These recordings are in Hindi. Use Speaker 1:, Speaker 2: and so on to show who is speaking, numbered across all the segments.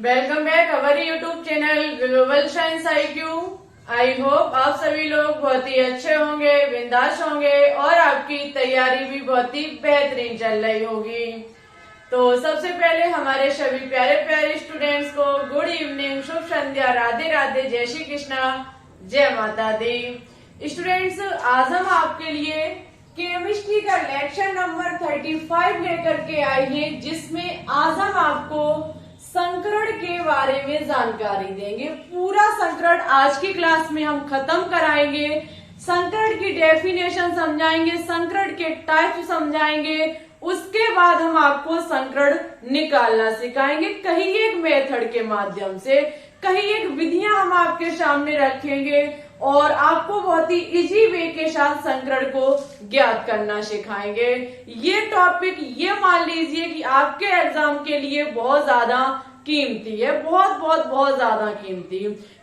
Speaker 1: Welcome back our YouTube channel global science IQ। I hope आप सभी लोग बहुत ही अच्छे होंगे, बिंदास होंगे और आपकी तैयारी भी बहुत ही बेहतरीन चल रही होगी। तो सबसे पहले हमारे सभी प्यारे प्यारे स्टूडेंट्स को गुड इवनिंग, शुभ संध्या, राधे राधे, जय श्री कृष्णा, जय माता दी। स्टूडेंट्स, आज हम आपके लिए केमिस्ट्री का लेक्चर नंबर 35 लेकर के आए हैं, जिसमें आज हम आपको संकरण के बारे में जानकारी देंगे। पूरा संकरण आज की क्लास में हम खत्म कराएंगे। संकरण की डेफिनेशन समझाएंगे, संकरण के टाइप समझाएंगे, उसके बाद हम आपको संकरण निकालना सिखाएंगे। कहीं एक मेथड के माध्यम से, कहीं एक विधियां हम आपके सामने रखेंगे और आपको बहुत ही इजी वे के साथ संकरण को ज्ञात करना सिखाएंगे। ये टॉपिक ये मान लीजिए कि आपके एग्जाम के लिए बहुत ज्यादा कीमती है, बहुत ज्यादा कीमती,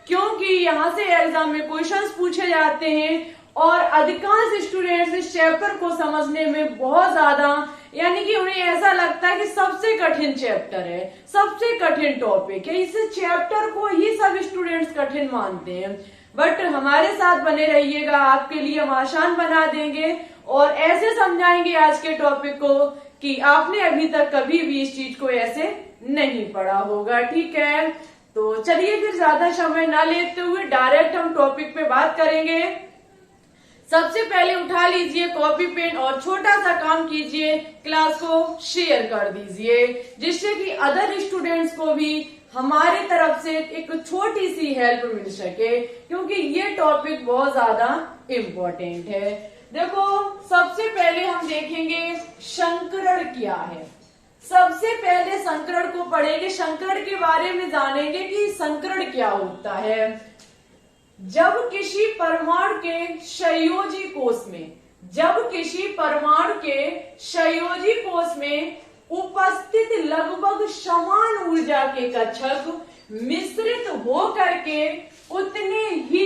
Speaker 1: क्योंकि यहाँ से एग्जाम में क्वेश्चंस पूछे जाते हैं और अधिकांश स्टूडेंट्स इस चैप्टर को समझने में बहुत ज्यादा, यानी कि उन्हें ऐसा लगता है कि सबसे कठिन चैप्टर है, सबसे कठिन टॉपिक है, इस चैप्टर को ही सब स्टूडेंट्स कठिन मानते हैं। बट हमारे साथ बने रहिएगा, आपके लिए हम आसान बना देंगे और ऐसे समझाएंगे आज के टॉपिक को कि आपने अभी तक कभी भी इस चीज को ऐसे नहीं पढ़ा होगा। ठीक है, तो चलिए फिर ज्यादा समय ना लेते हुए डायरेक्ट हम टॉपिक पे बात करेंगे। सबसे पहले उठा लीजिए कॉपी पेन और छोटा सा काम कीजिए, क्लास को शेयर कर दीजिए, जिससे कि अदर स्टूडेंट्स को भी हमारे तरफ से एक छोटी सी हेल्प मिल सके, क्योंकि ये टॉपिक बहुत ज्यादा इम्पोर्टेंट है। देखो, सबसे पहले हम देखेंगे संकरण क्या है। सबसे पहले संकरण को पढ़ेंगे, संकरण के बारे में जानेंगे कि संकरण क्या होता है। जब किसी परमाणु के संयोजी कोष में, जब किसी परमाणु के संयोजी कोष में उपस्थित लगभग समान ऊर्जा के कक्षक मिश्रित हो करके उतने ही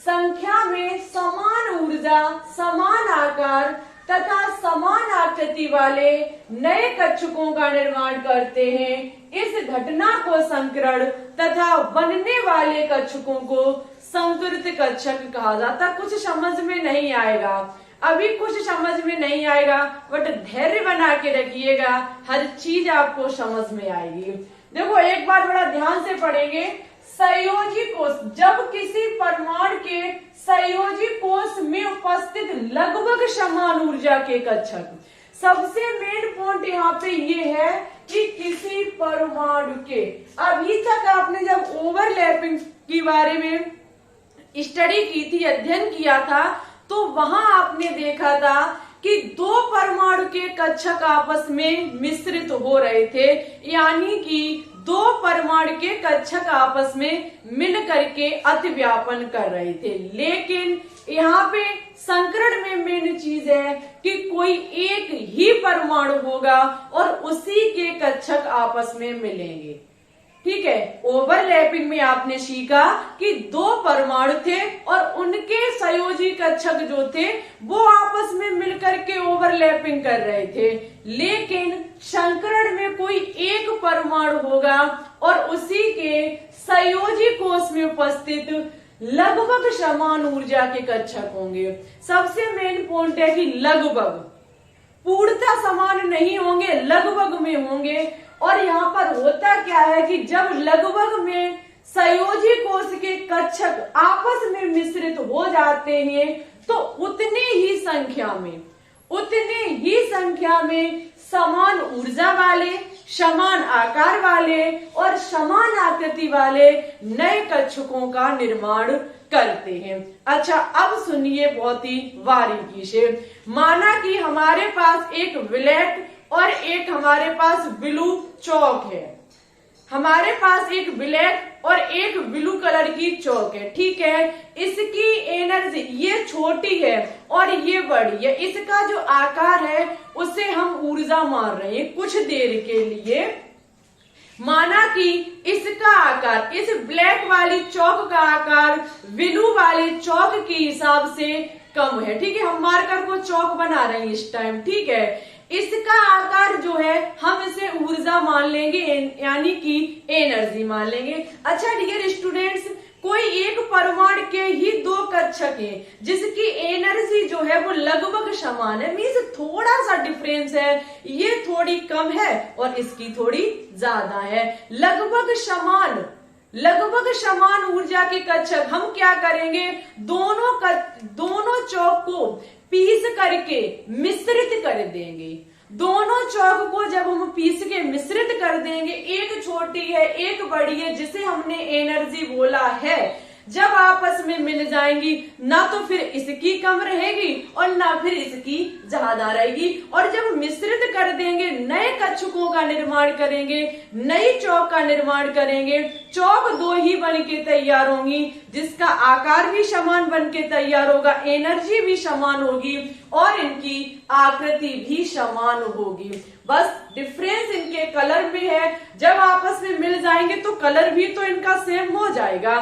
Speaker 1: संख्या में समान ऊर्जा, समान आकार तथा समान आकृति वाले नए कक्षकों का निर्माण करते हैं। इस घटना को संकरण तथा बनने वाले कक्षकों को संकृत कक्षक कहा जाता। कुछ समझ में नहीं आएगा, अभी कुछ समझ में नहीं आएगा, बट धैर्य बना के रखिएगा, हर चीज आपको समझ में आएगी। देखो, एक बार बड़ा ध्यान से पढ़ेंगे। संयोजी कोष, जब किसी परमाणु के संयोजी कोष में उपस्थित लगभग समान ऊर्जा के कक्षक, सबसे मेन पॉइंट यहाँ पे ये है कि किसी परमाणु के, अभी तक आपने जब ओवरलैपिंग के बारे में स्टडी की थी, अध्ययन किया था, तो वहां आपने देखा था कि दो परमाणु के कक्षक आपस में मिश्रित हो रहे थे, यानी कि दो परमाणु के कक्षक आपस में मिल करके अतिव्यापन कर रहे थे। लेकिन यहाँ पे संकरण में मेन चीज है कि कोई एक ही परमाणु होगा और उसी के कक्षक आपस में मिलेंगे। ठीक है, ओवरलैपिंग में आपने सीखा कि दो परमाणु थे और उनके संयोजी कक्षक जो थे वो आपस में मिलकर के ओवरलैपिंग कर रहे थे। लेकिन संकरण में कोई एक परमाणु होगा और उसी के संयोजी कोष में उपस्थित लगभग समान ऊर्जा के कक्षक होंगे। सबसे मेन पॉइंट है कि लगभग, पूर्णतः समान नहीं होंगे, लगभग में होंगे। और यहाँ पर होता क्या है कि जब लगभग में संयोजी कोष के कक्षक आपस में मिश्रित हो जाते हैं, तो उतने ही संख्या में समान ऊर्जा वाले, समान आकार वाले और समान आकृति वाले नए कक्षकों का निर्माण करते हैं। अच्छा, अब सुनिए बहुत ही बारीकी से। माना कि हमारे पास एक ब्लैक और एक हमारे पास ब्लू चौक है, हमारे पास एक ब्लैक और एक ब्लू कलर की चौक है। ठीक है, इसकी एनर्जी ये छोटी है और ये बड़ी है, इसका जो आकार है उसे हम ऊर्जा मान रहे हैं कुछ देर के लिए। माना कि इसका आकार, इस ब्लैक वाली चौक का आकार ब्लू वाले चौक के हिसाब से कम है। ठीक है, हम मार्कर को चौक बना रहे हैं इस टाइम। ठीक है, इसका आकार जो है हम इसे ऊर्जा मान लेंगे, यानी कि एनर्जी मान लेंगे। अच्छा डियर स्टूडेंट्स, कोई एक परमाणु के ही दो कक्षक हैं जिसकी एनर्जी जो है वो लगभग समान है, मीन्स थोड़ा सा डिफरेंस है, ये थोड़ी कम है और इसकी थोड़ी ज्यादा है। लगभग समान ऊर्जा के कक्षक हम क्या करेंगे, दोनों चौक को पीस करके मिश्रित कर देंगे। दोनों चौक को जब हम पीस के मिश्रित कर देंगे, एक छोटी है एक बड़ी है जिसे हमने एनर्जी बोला है, जब आपस में मिल जाएंगी ना तो फिर इसकी कम रहेगी और ना फिर इसकी ज्यादा रहेगी। और जब मिश्रित कर देंगे, नए कक्षकों का निर्माण करेंगे, नई चौक का निर्माण करेंगे, चौक दो ही बन के तैयार होंगी जिसका आकार भी समान बन के तैयार होगा, एनर्जी भी समान होगी और इनकी आकृति भी समान होगी। बस डिफरेंस इनके कलर में है। जब आपस में मिल जाएंगे तो कलर भी तो इनका सेम हो जाएगा।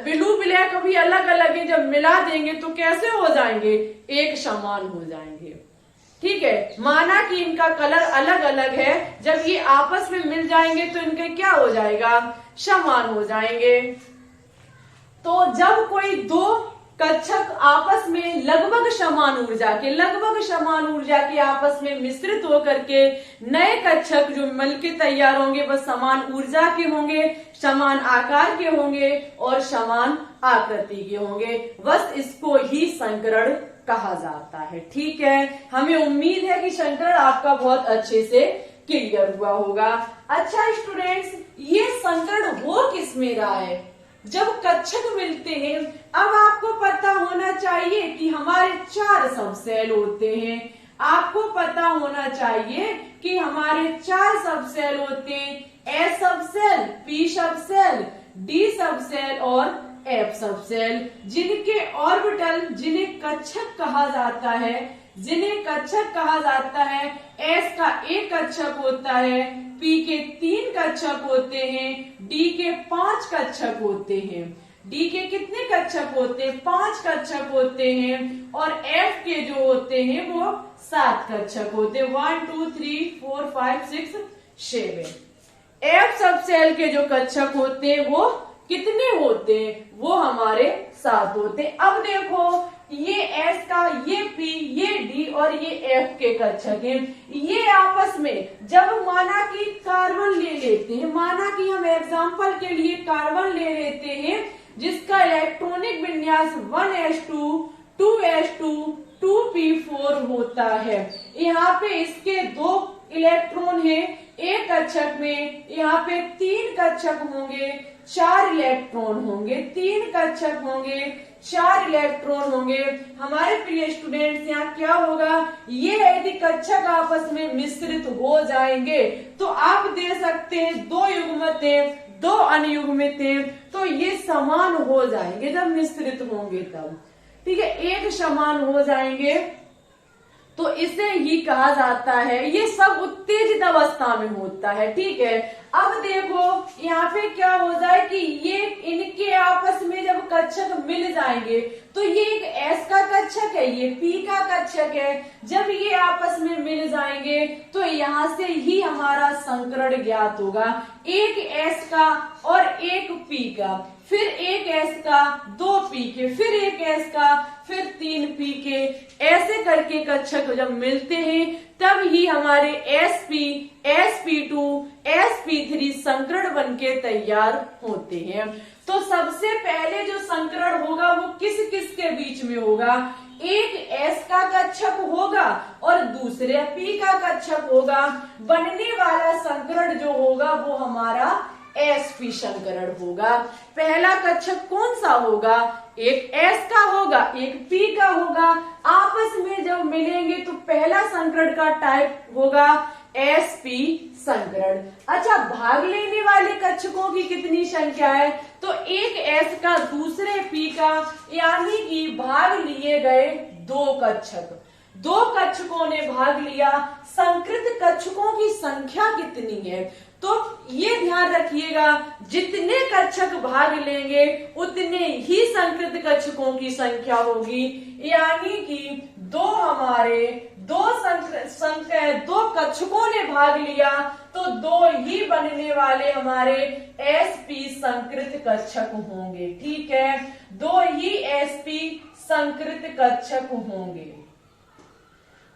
Speaker 1: ब्लू ब्लैक अभी अलग अलग है, जब मिला देंगे तो कैसे हो जाएंगे, एक समान हो जाएंगे। ठीक है, माना कि इनका कलर अलग अलग है, जब ये आपस में मिल जाएंगे तो इनके क्या हो जाएगा, समान हो जाएंगे। तो जब कोई दो कक्षक आपस में लगभग समान ऊर्जा के आपस में मिश्रित होकर के नए कक्षक जो मिलके तैयार होंगे वह समान ऊर्जा के होंगे, समान आकार के होंगे और समान आकृति के होंगे, बस इसको ही संकरण कहा जाता है। ठीक है, हमें उम्मीद है कि संकरण आपका बहुत अच्छे से क्लियर हुआ होगा। अच्छा स्टूडेंट्स, ये संकरण हो किस में रहा है, जब कक्षक मिलते हैं। अब आपको पता होना चाहिए कि हमारे 4 सबसेल होते हैं, आपको पता होना चाहिए कि हमारे 4 सबसेल होते हैं, S subshell, P subshell, D subshell और एफ सबसेल, जिनके ऑर्बिटल, जिन्हें कक्षक कहा जाता है, एस का एक कक्षक होता है, पी के 3 कक्षक होते हैं, डी के 5 कक्षक होते हैं। डी के कितने कक्षक होते हैं, 5 कक्षक होते हैं और एफ के जो होते हैं वो 7 कक्षक होते हैं, 1 2 3 4 5 6 7। एफ सबसेल के जो कक्षक होते हैं वो कितने होते हैं, वो हमारे 7 होते हैं। अब देखो, ये एस का, ये पी, ये डी और ये एफ के कक्षक हैं। ये आपस में जब माना कि कार्बन ले लेते हैं, माना कि हम एग्जांपल के लिए कार्बन ले लेते हैं जिसका इलेक्ट्रॉनिक विन्यास 1s2 2s2 2p4 होता है। यहाँ पे इसके 2 इलेक्ट्रॉन है एक कक्षक में, यहाँ पे 3 कक्षक होंगे, 4 इलेक्ट्रॉन होंगे, 3 कक्षक होंगे, 4 इलेक्ट्रॉन होंगे। हमारे प्रिय स्टूडेंट्स, यहाँ क्या होगा, ये यदि कक्षक आपस में मिश्रित हो जाएंगे तो आप दे सकते हैं 2 युग्मित हैं, 2 अनयुग्मित हैं, तो ये समान हो जाएंगे जब मिश्रित होंगे तब। ठीक है, एक समान हो जाएंगे तो इसे ही कहा जाता है, ये सब उत्तेजित अवस्था में होता है। ठीक है, अब देखो यहाँ पे क्या हो जाए कि ये इनके आपस में जब कक्षक मिल जाएंगे तो ये एक एस का कक्षक है, ये पी का कक्षक है, जब ये आपस में मिल जाएंगे तो यहाँ से ही हमारा संकरण ज्ञात होगा, एक एस का और एक पी का, फिर एक एस का, 2 पी के, फिर एक एस का, फिर 3 पी के, ऐसे करके कक्षक जब मिलते हैं तब ही हमारे sp, sp2, sp3 संकरण बनके तैयार होते हैं। तो सबसे पहले जो संकरण होगा वो किस किस के बीच में होगा, एक S का कक्षक होगा और दूसरे P का कक्षक होगा। बनने वाला संकरण जो होगा वो हमारा sp संकरण होगा। पहला कक्षक कौन सा होगा, एक S का होगा, एक P का होगा, आपस में जब मिलेंगे तो पहला संकरण का टाइप होगा sp संकरण। अच्छा, भाग लेने वाले कक्षकों की कितनी संख्या है, तो एक S का दूसरे P का, यानी कि भाग लिए गए 2 कक्षक, 2 कक्षकों ने भाग लिया। संकृत कक्षकों की संख्या कितनी है, तो ये ध्यान रखिएगा, जितने कक्षक भाग लेंगे उतने ही संकृत कक्षकों की संख्या होगी। यानी कि दो कक्षकों ने भाग लिया तो दो ही बनने वाले हमारे एसपी संकृत कक्षक होंगे। ठीक है, दो ही एसपी संकृत कक्षक होंगे।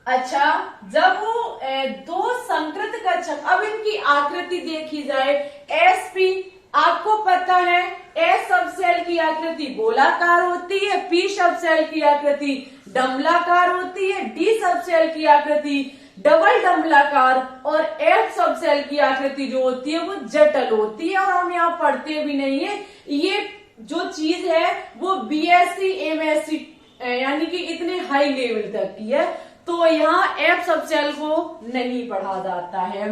Speaker 1: अच्छा, जब वो दो संकृत कक्षक, अब इनकी आकृति देखी जाए। एसपी आपको पता है, एस सब सेल की आकृति गोलाकार होती है, पी सब सेल की आकृति डमलाकार होती है, डी सब सेल की आकृति डबल डमलाकार और एफ सब सेल की आकृति जो होती है वो जटल होती है। और हम यहाँ पढ़ते भी नहीं है, ये जो चीज है वो बीएससी एमएससी यानी कि इतने हाई लेवल तक की है, तो यहाँ एफ सब सेल को नहीं पढ़ा जाता है।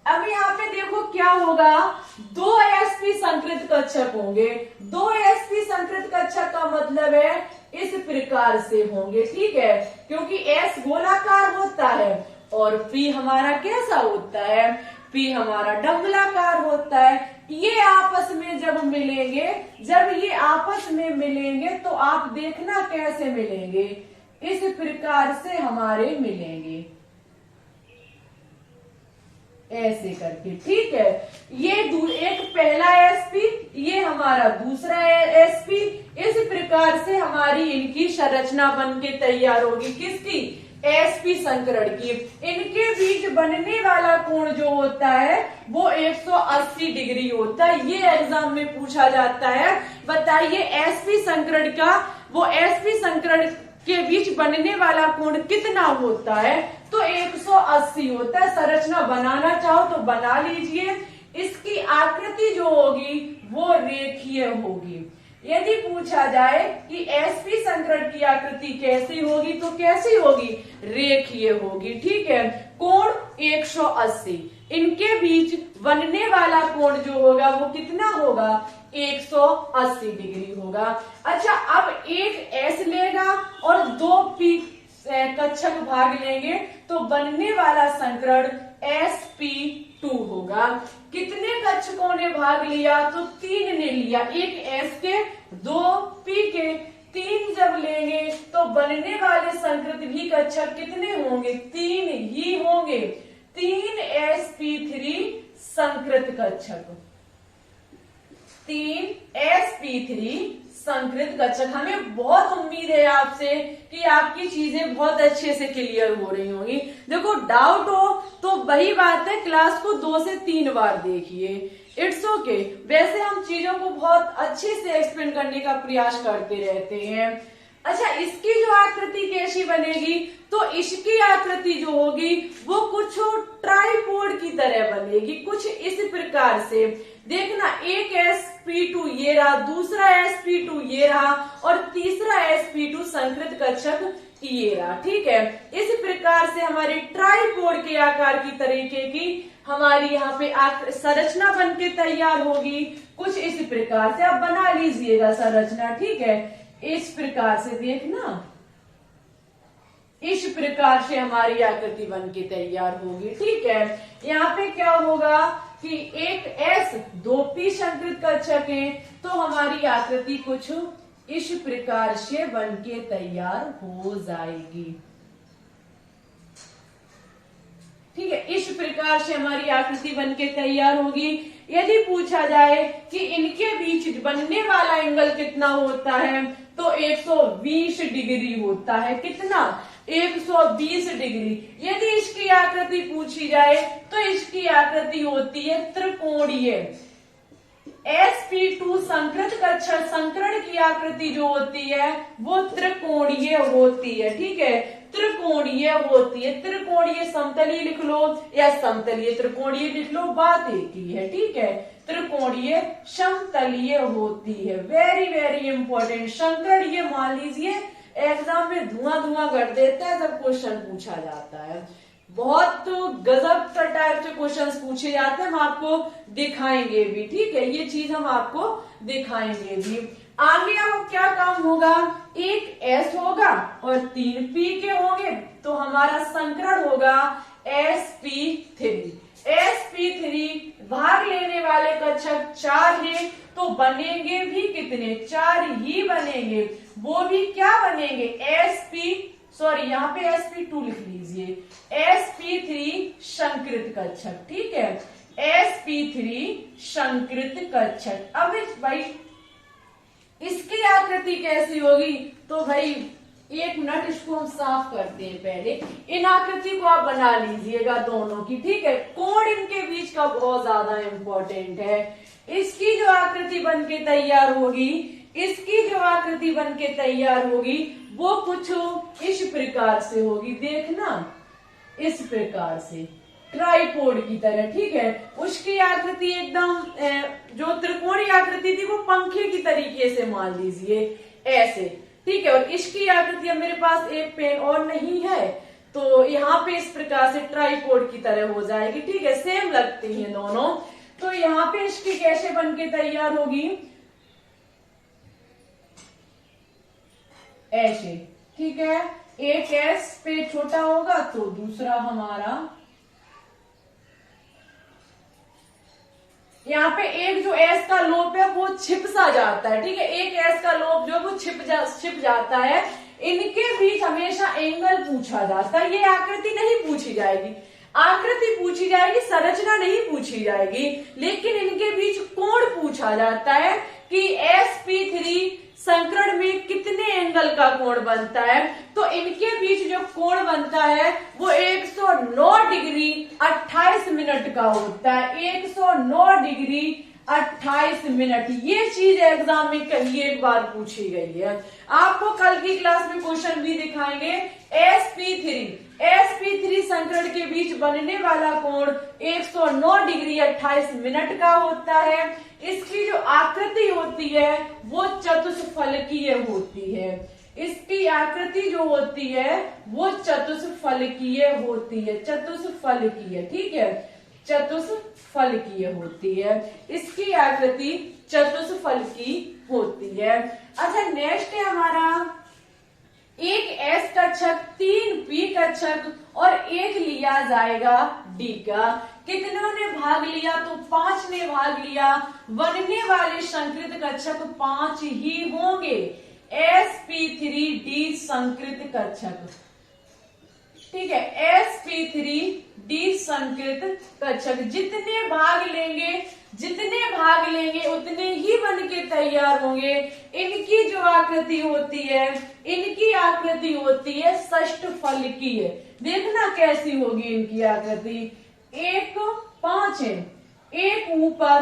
Speaker 1: अब यहाँ पे देखो क्या होगा, दो एसपी संकृत कक्षक होंगे। दो एसपी संकृत कक्षक का मतलब है इस प्रकार से होंगे। ठीक है, क्योंकि एस गोलाकार होता है और पी हमारा कैसा होता है, पी हमारा डबलाकार होता है। ये आपस में जब ये आपस में मिलेंगे तो आप देखना कैसे मिलेंगे, इस प्रकार से हमारे मिलेंगे, ऐसे करके। ठीक है, ये एक पहला एसपी, ये हमारा दूसरा एसपी, इस प्रकार से हमारी इनकी संरचना बन के तैयार होगी। किसकी? एसपी संकरण की। इनके बीच बनने वाला कोण जो होता है वो 180 डिग्री होता है। ये एग्जाम में पूछा जाता है, बताइए एसपी संकरण के बीच बनने वाला कोण कितना होता है? तो 180 होता है। संरचना बनाना चाहो तो बना लीजिए। इसकी आकृति जो होगी वो रेखीय होगी। यदि पूछा जाए कि एसपी संकरण की आकृति कैसी होगी तो कैसी होगी? रेखीय होगी। ठीक है, कोण 180, इनके बीच बनने वाला कोण जो होगा वो कितना होगा? 180 डिग्री होगा। अच्छा, अब एक एस लेगा और दो पी कक्षक भाग लेंगे तो बनने वाला संकरण sp2 होगा। कितने कक्षकों ने भाग लिया? तो 3 ने लिया, एक एस के, 2 पी के। 3 जब लेंगे तो बनने वाले संकृत भी कक्षक कितने होंगे? 3 ही होंगे। 3 sp3 संकृत कक्षक, 3 sp3 संकृत कक्षक। हमें बहुत उम्मीद है आपसे कि आपकी चीजें बहुत अच्छे से क्लियर हो रही होंगी। देखो, डाउट हो तो वही बात है, क्लास को 2 से 3 बार देखिए, इट्स ओके। वैसे हम चीजों को बहुत अच्छे से एक्सप्लेन करने का प्रयास करते रहते हैं। अच्छा, इसकी जो आकृति कैसी बनेगी? तो इसकी आकृति जो होगी वो कुछ ट्राइपोड की तरह बनेगी, कुछ इस प्रकार से। देखना, एक sp2 ये रहा, दूसरा sp2 ये रहा और तीसरा sp2 संकृत कक्षक ये रहा। ठीक है, इस प्रकार से हमारी ट्राइपोड के आकार की तरीके की हमारी यहाँ पे संरचना बन के तैयार होगी, कुछ इस प्रकार से। आप बना लीजिएगा संरचना। ठीक है, इस प्रकार से देखना, इस प्रकार से हमारी आकृति बन के तैयार होगी। ठीक है, यहाँ पे क्या होगा कि एक एस, 2 पी संकृत कक्षक है, तो हमारी आकृति कुछ इस प्रकार से बन के तैयार हो जाएगी। ठीक है, इस प्रकार से हमारी आकृति बन के तैयार होगी। यदि पूछा जाए कि इनके बीच बनने वाला एंगल कितना होता है तो 120 डिग्री होता है। कितना? 120 डिग्री। यदि इसकी आकृति पूछी जाए तो इसकी आकृति होती है त्रिकोणीय। sp2 संकृत कक्षक संकरण की आकृति जो होती है वो त्रिकोणीय होती है। ठीक है, त्रिकोणीय होती है। त्रिकोणीय समतलीय लिख लो या समतलीय त्रिकोणीय लिख लो, बात एक ही है। ठीक है, त्रिकोणीय समतलीय होती है। Very very important. संकरण ये मान लीजिए एग्जाम में धुआं कर देता है जब क्वेश्चन पूछा जाता है। बहुत गजब का टाइप से क्वेश्चंस पूछे जाते हैं, हम आपको दिखाएंगे भी। ठीक है, ये चीज हम आपको दिखाएंगे भी। आगे अब क्या काम होगा? एक एस होगा और 3 पी के होंगे तो हमारा संकरण होगा sp3। sp3 भाग लेने वाले कक्षक 4 हैं, तो बनेंगे भी कितने, 4 ही बनेंगे। वो भी क्या बनेंगे, यहाँ पे sp2 लिख लीजिए, sp3 संकृत कक्षक, ठीक है, sp3 संकृत कक्षक। अब भाई इसकी आकृति कैसी होगी, तो भाई एक मिनट इसको हम साफ करते हैं। पहले इन आकृति को आप बना लीजिएगा दोनों की, ठीक है। कोण इनके बीच का बहुत ज्यादा इंपॉर्टेंट है। इसकी जो आकृति बनके तैयार होगी, इसकी जो आकृति बनके तैयार होगी वो कुछ इस प्रकार से होगी, देखना, इस प्रकार से ट्राइपोड की तरह, ठीक है। उसकी आकृति एकदम जो त्रिकोणीय आकृति थी वो पंखे की तरीके से मान लीजिए, ऐसे, ठीक है। और इसकी आकृति, अब मेरे पास एक पेन और नहीं है, तो यहाँ पे इस प्रकार से ट्राइपोड की तरह हो जाएगी, ठीक है। सेम लगती हैं दोनों। तो यहाँ पे इसकी कैसे बनके तैयार होगी, ऐसे, ठीक है। एक एस पे छोटा होगा तो दूसरा हमारा, यहाँ पे एक जो एस का लोप है वो छिप सा जाता है, ठीक है। एक एस का लोप जो वो छिप जाता है। इनके बीच हमेशा एंगल पूछा जाता है, ये आकृति नहीं पूछी जाएगी। आकृति पूछी जाएगी, संरचना नहीं पूछी जाएगी, लेकिन इनके बीच कोण पूछा जाता है कि sp3 संकरण में कितने एंगल का कोण बनता है। तो इनके बीच जो कोण बनता है वो 109 डिग्री 28 मिनट का होता है, 109 डिग्री 28 मिनट। ये चीज एग्जाम में कहीं एक बार पूछी गई है। आपको कल की क्लास में क्वेश्चन भी दिखाएंगे। sp3 संकरण के बीच बनने वाला कोण 109 डिग्री 28 मिनट का होता है। इसकी जो आकृति होती है वो चतुष्फलकीय होती है। इसकी आकृति जो होती है वो चतुष्फलकीय होती है, चतुष्फलकीय, ठीक है, चतुष्फलकीय होती है। इसकी आकृति चतुष्फलकी होती है। अच्छा, नेक्स्ट है हमारा एक एस कक्षक, 3 पी कक्षक और एक लिया जाएगा डी का। कितनों ने भाग लिया, तो 5 ने भाग लिया। बनने वाले संकृत कक्षक 5 ही होंगे, sp3d संकृत कक्षक, ठीक है, sp3d संकृत कक्षक। जितने भाग लेंगे उतने ही बन के तैयार होंगे। इनकी जो आकृति होती है, इनकी आकृति होती है षष्ठफलकीय। देखना कैसी होगी इनकी आकृति, 1 5 है, एक ऊपर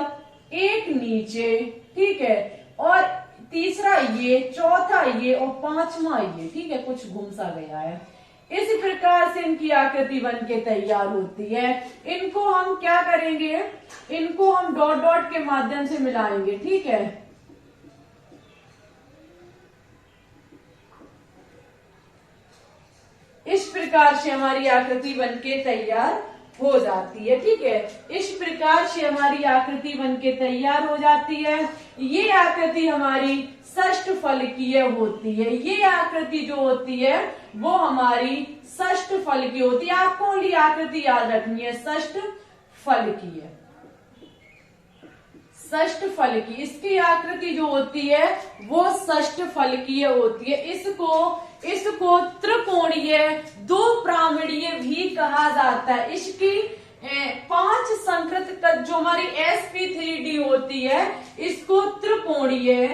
Speaker 1: एक नीचे, ठीक है, और तीसरा ये, चौथा ये और 5वां ये, ठीक है, कुछ घूम सा गया है। इस प्रकार से इनकी आकृति बनके तैयार होती है। इनको हम क्या करेंगे, इनको हम डॉट डॉट के माध्यम से मिलाएंगे, ठीक है। इस प्रकार से हमारी आकृति बनके तैयार हो जाती है, ठीक है। इस प्रकार से हमारी आकृति बनके तैयार हो जाती है। ये आकृति हमारी षष्ठफलकीय होती है। ये आकृति जो होती है वो हमारी षष्ठफलकीय होती है। आपको ओनली आकृति याद रखनी है, षष्ठफलकीय, षष्ठफलकीय। इसकी आकृति जो होती है वो षष्ठफलकीय होती है। इसको त्रिकोणीय, 2 प्रामणीय भी कहा जाता है। इसकी 5 संकृत जो हमारी sp3d होती है इसको त्रिकोणीय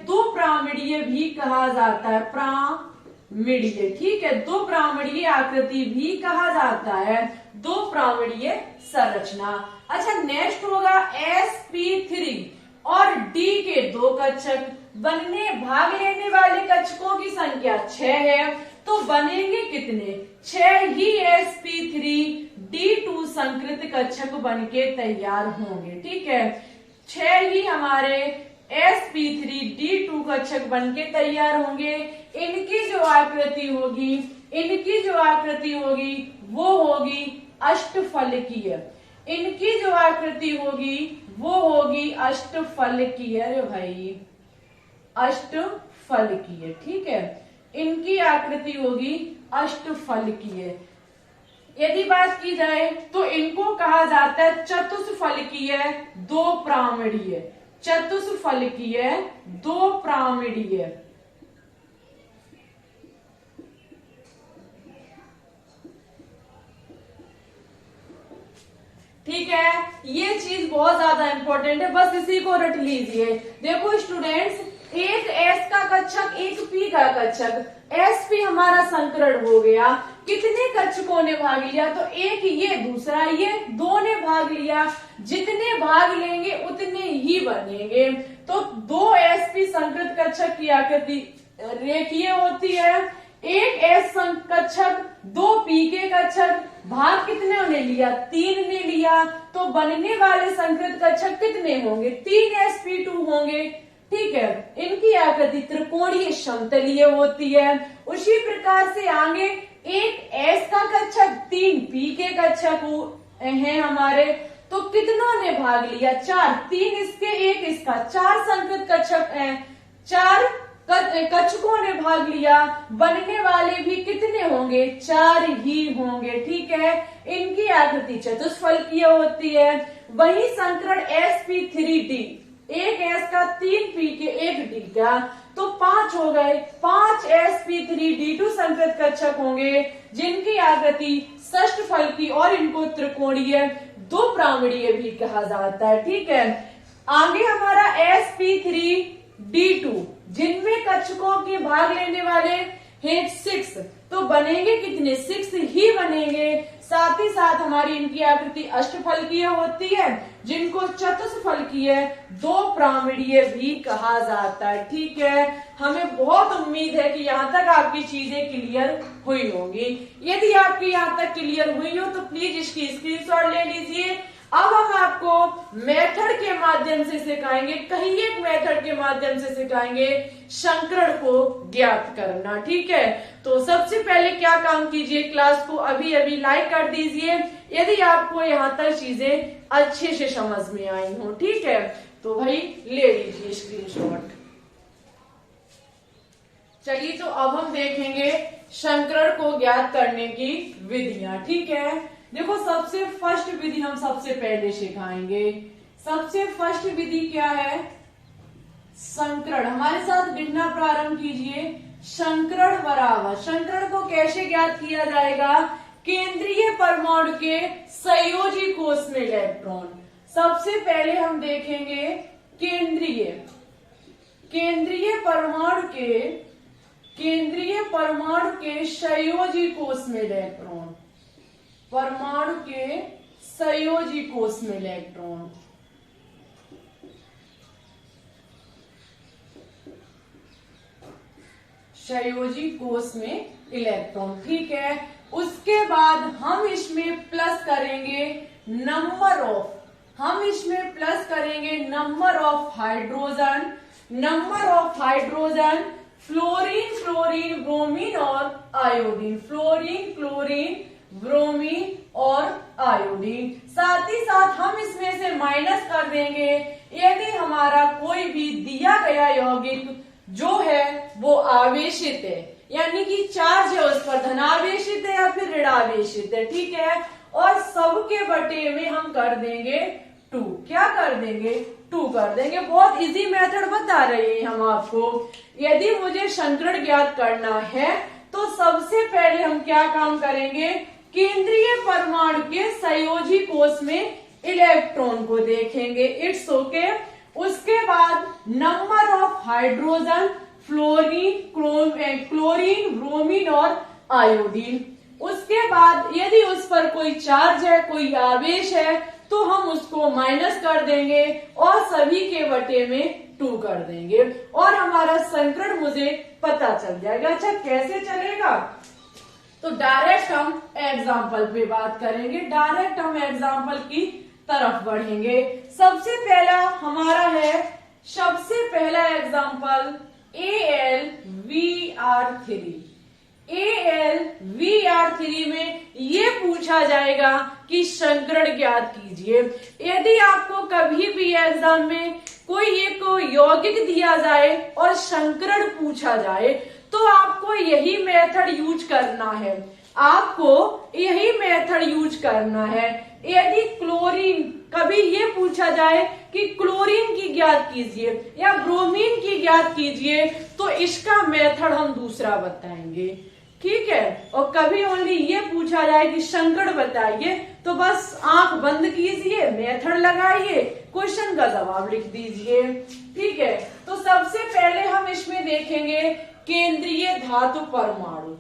Speaker 1: 2 प्रामणीय भी कहा जाता है, प्रामणीय, ठीक है, 2 प्रामणीय आकृति भी कहा जाता है, 2 प्रामणीय संरचना। अच्छा, नेक्स्ट होगा sp3 और d के 2 कक्षक। बनने भाग लेने वाले कक्षकों की संख्या 6 है, तो बनेंगे कितने, 6 ही sp3d2 संकृत कक्षक बनके तैयार होंगे, ठीक है। 6 ही हमारे sp3d2 कक्षक बनके तैयार होंगे। इनकी जो आकृति होगी वो होगी अष्टफलकीय। इनकी जो आकृति होगी वो होगी अष्टफलकीय, अरे भाई, अष्टफलकीय, ठीक है। इनकी आकृति होगी अष्टफलकीय। यदि बात की जाए तो इनको कहा जाता है चतुष्फलकीय दो प्रामिडीय। चतुष्फलकीय दो प्रामिडीय। ठीक है, ये चीज बहुत ज्यादा इंपॉर्टेंट है, बस इसी को रट लीजिए। देखो स्टूडेंट्स, एक एस का कक्षक एक पी का कक्षक, एस पी हमारा संकरण हो गया। कितने कक्षकों ने भाग लिया? तो एक ये, दूसरा ये, दो ने भाग लिया। जितने भाग लेंगे उतने ही बनेंगे। तो दो एस पी संकृत कक्षक की आकृति रेखीय होती है। एक एस कक्षक दो पी के कक्षक, भाग कितने ने लिया? 3 ने लिया। तो बनने वाले संकृत कक्षक कितने होंगे? 3sp2 होंगे। ठीक है, इनकी आकृति त्रिकोणीय समतलीय होती है। उसी प्रकार से आगे एक एस का कक्षक 3 पी के कक्षक हैं हमारे, तो कितनों ने भाग लिया? 4। 3 इसके, एक इसका, 4 संकृत कक्षक हैं। 4 कक्षकों ने भाग लिया। बनने वाले भी कितने होंगे? 4 ही होंगे। ठीक है, इनकी आकृति चतुष्फलकीय होती है। वही संकरण sp3d, एक एस का 3 पी के एक डी का, तो 5 हो गए। 5 sp3d2 संकृत कक्षक होंगे, जिनकी आकृति षष्ठफलकीय और इनको त्रिकोणीय दो प्रामिडीय भी कहा जाता है। ठीक है, आगे हमारा sp3d2, जिनमें कक्षकों के भाग लेने वाले हैं 6, तो बनेंगे कितने? 6 ही बनेंगे। साथ ही साथ हमारी इनकी आकृति अष्टफलकीय होती है, जिनको चतुष्फलकीय दो प्रामिडीय भी कहा जाता है। ठीक है, हमें बहुत उम्मीद है कि यहाँ तक आपकी चीजें क्लियर हुई होंगी। यदि आपकी यहाँ तक क्लियर हुई हो तो प्लीज इसकी स्क्रीनशॉट ले लीजिए। अब हम आपको मेथड के माध्यम से सिखाएंगे, कहीं एक मेथड के माध्यम से सिखाएंगे संकरण को ज्ञात करना। ठीक है, तो सबसे पहले क्या काम कीजिए, क्लास को अभी अभी लाइक कर दीजिए यदि आपको यहाँ तक चीजें अच्छे से समझ में आई हो। ठीक है, तो भाई ले लीजिए स्क्रीनशॉट। चलिए, तो अब हम देखेंगे संकरण को ज्ञात करने की विधियां। ठीक है, देखो सबसे फर्स्ट विधि हम सबसे पहले सिखाएंगे। सबसे फर्स्ट विधि क्या है? संकरण। हमारे साथ गिनना प्रारंभ कीजिए। संकरण बराबर, संकरण को कैसे ज्ञात किया जाएगा? केंद्रीय परमाणु के संयोजी कोष में इलेक्ट्रॉन। सबसे पहले हम देखेंगे केंद्रीय परमाणु के संयोजी कोष में इलेक्ट्रॉन। परमाणु के संयोजी कोष में इलेक्ट्रॉन। संयोजी कोष में इलेक्ट्रॉन। ठीक है, उसके बाद हम इसमें प्लस करेंगे number of hydrogen. Fluorine, chlorine, bromine और आयोडीन। फ्लोरीन, क्लोरीन, ब्रोमीन और आयोडीन। साथ ही साथ हम इसमें से माइनस कर देंगे यदि हमारा कोई भी दिया गया यौगिक जो है वो आवेशित है, यानी कि चार्ज है उस पर, धनावेशित है या फिर ऋणावेशित है। ठीक है, और सबके बटे में हम कर देंगे 2। क्या कर देंगे? 2 कर देंगे। बहुत इजी मेथड बता रहे हैं हम आपको। यदि मुझे संकरण ज्ञात करना है तो सबसे पहले हम क्या काम करेंगे? केंद्रीय परमाणु के संयोजी कोष में इलेक्ट्रॉन को देखेंगे। It's okay. उसके बाद number of hydrogen, chlorine, bromine और आयोडीन। उसके बाद यदि उस पर कोई चार्ज है, कोई आवेश है, तो हम उसको माइनस कर देंगे और सभी के बटे में 2 कर देंगे और हमारा संकरण मुझे पता चल जाएगा। अच्छा, कैसे चलेगा? तो डायरेक्ट हम एग्जाम्पल पे बात करेंगे। डायरेक्ट हम एग्जाम्पल की तरफ बढ़ेंगे। सबसे पहला एग्जाम्पल AlVr3 में ये पूछा जाएगा कि संकरण ज्ञात कीजिए। यदि आपको कभी भी एग्जाम में कोई एक यौगिक दिया जाए और संकरण पूछा जाए तो आपको यही मेथड यूज करना है, आपको यही मेथड यूज करना है। यदि क्लोरीन, कभी ये पूछा जाए कि क्लोरीन की ज्ञात कीजिए या ब्रोमीन की ज्ञात कीजिए, तो इसका मेथड हम दूसरा बताएंगे, ठीक है। और कभी ओनली ये पूछा जाए कि संकड़ बताइए, तो बस आंख बंद कीजिए, मेथड लगाइए, क्वेश्चन का जवाब लिख दीजिए, ठीक है। तो सबसे पहले हम इसमें देखेंगे केंद्रीय धातु परमाणु।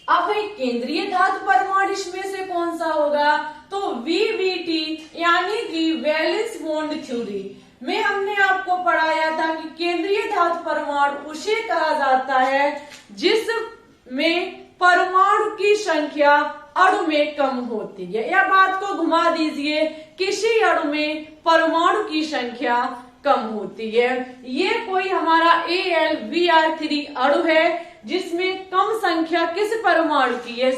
Speaker 1: अब भाई केंद्रीय धातु परमाणु इसमें से कौन सा होगा, तो वीवीटी यानी कि वैलेंस बॉन्ड थ्योरी में हमने आपको पढ़ाया था कि केंद्रीय धातु परमाणु उसे कहा जाता है जिसमें परमाणु की संख्या अणु में कम होती है। या बात को घुमा दीजिए, किसी अणु में परमाणु की संख्या कम होती है। ये कोई हमारा AlBr3 अणु है जिसमें कम संख्या किस परमाणु की है,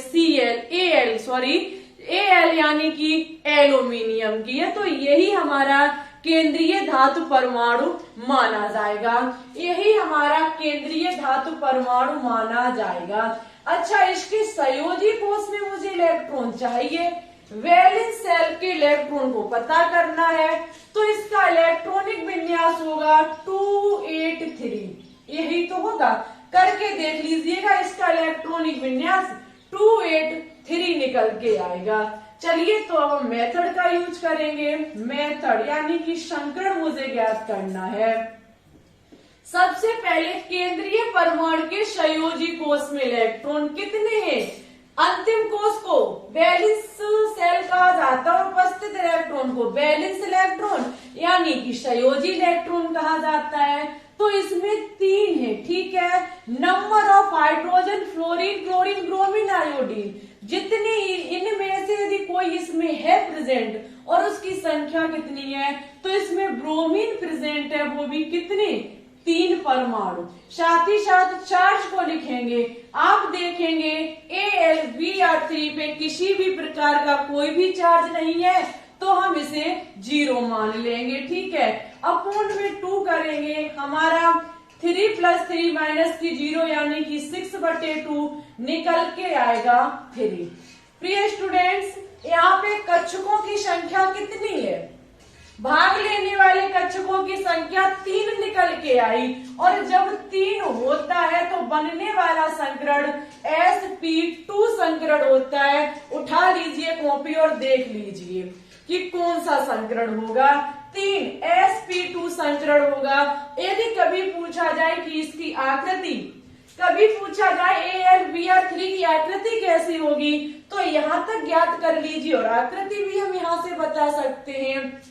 Speaker 1: Al यानी कि एल्यूमिनियम की है। तो यही हमारा केंद्रीय धातु परमाणु माना जाएगा, यही हमारा केंद्रीय धातु परमाणु माना जाएगा। अच्छा, इसके संयोजी कोष में मुझे इलेक्ट्रॉन चाहिए, वैलेंस शेल के इलेक्ट्रॉन को पता करना है, तो इसका इलेक्ट्रॉनिक विन्यास होगा 283, यही तो होगा, करके देख लीजिएगा, इसका इलेक्ट्रॉनिक विन्यास 283 निकल के आएगा। चलिए, तो अब हम मेथड का यूज करेंगे। मेथड यानी कि संकरण मुझे ज्ञात करना है। सबसे पहले केंद्रीय परमाणु के संयोजी कोष में इलेक्ट्रॉन कितने हैं, अंतिम कोष को वैलेंस शेल कहा जाता है, उपस्थित इलेक्ट्रॉन को वैलेंस इलेक्ट्रॉन यानी कि संयोजी इलेक्ट्रॉन कहा जाता है। तो इसमें 3 है, ठीक है। Number of hydrogen, fluorine, chlorine, bromine, iodine, जितनी इनमें से यदि कोई इसमें है प्रेजेंट और उसकी संख्या कितनी है, तो इसमें ब्रोमीन प्रेजेंट है, वो भी कितने, 3 परमाणु। साथ ही साथ चार्ज को लिखेंगे, आप देखेंगे AlBr3 पे किसी भी प्रकार का कोई भी चार्ज नहीं है, तो हम इसे 0 मान लेंगे, ठीक है। अपॉन में 2 करेंगे, हमारा 3 + 3 - 0 यानी कि 6/2 निकल के आएगा 3। प्रिय स्टूडेंट्स, यहाँ पे कक्षकों की संख्या कितनी है, भाग लेने वाले कक्षकों की संख्या 3 निकल के आई, और जब 3 होता है तो बनने वाला संकरण sp2 संकरण होता है। उठा लीजिए कॉपी और देख लीजिए कि कौन सा संकरण होगा, 3 sp2 संकरण होगा। यदि कभी पूछा जाए कि इसकी आकृति, कभी पूछा जाए AlBr3 की आकृति कैसी होगी, तो यहाँ तक ज्ञात कर लीजिए और आकृति भी हम यहाँ से बता सकते हैं।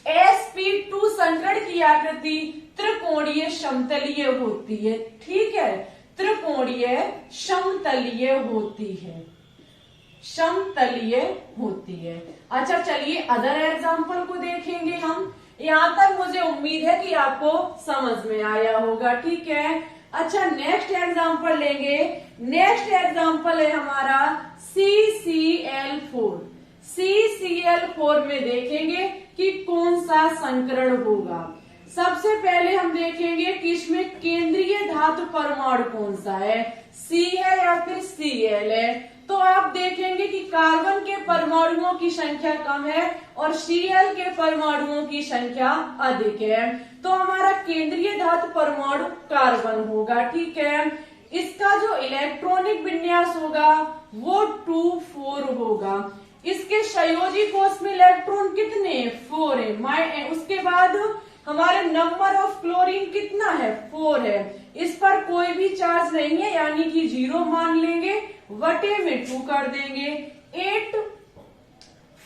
Speaker 1: sp2 संकरण की आकृति त्रिकोणीय समतलीय होती है, ठीक है, त्रिकोणीय समतलीय होती है, समतलीय होती है। अच्छा, चलिए अदर एग्जाम्पल को देखेंगे हम। यहाँ तक मुझे उम्मीद है कि आपको समझ में आया होगा, ठीक है। अच्छा, नेक्स्ट एग्जाम्पल लेंगे। नेक्स्ट एग्जाम्पल है हमारा CCl4। CCl4 में देखेंगे कि कौन सा संकरण होगा। सबसे पहले हम देखेंगे कि इसमें केंद्रीय धातु परमाणु कौन सा है, C है या फिर Cl है। तो आप देखेंगे कि कार्बन के परमाणुओं की संख्या कम है और Cl के परमाणुओं की संख्या अधिक है। तो हमारा केंद्रीय धातु परमाणु कार्बन होगा, ठीक है। इसका जो इलेक्ट्रॉनिक विन्यास होगा वो 2,4 होगा। इसके संयोजी कोष में इलेक्ट्रॉन कितने, 4 है। उसके बाद हमारे नंबर ऑफ क्लोरीन कितना है, 4 है। इस पर कोई भी चार्ज नहीं है यानी कि 0 मान लेंगे, वटे में 2 कर देंगे। 8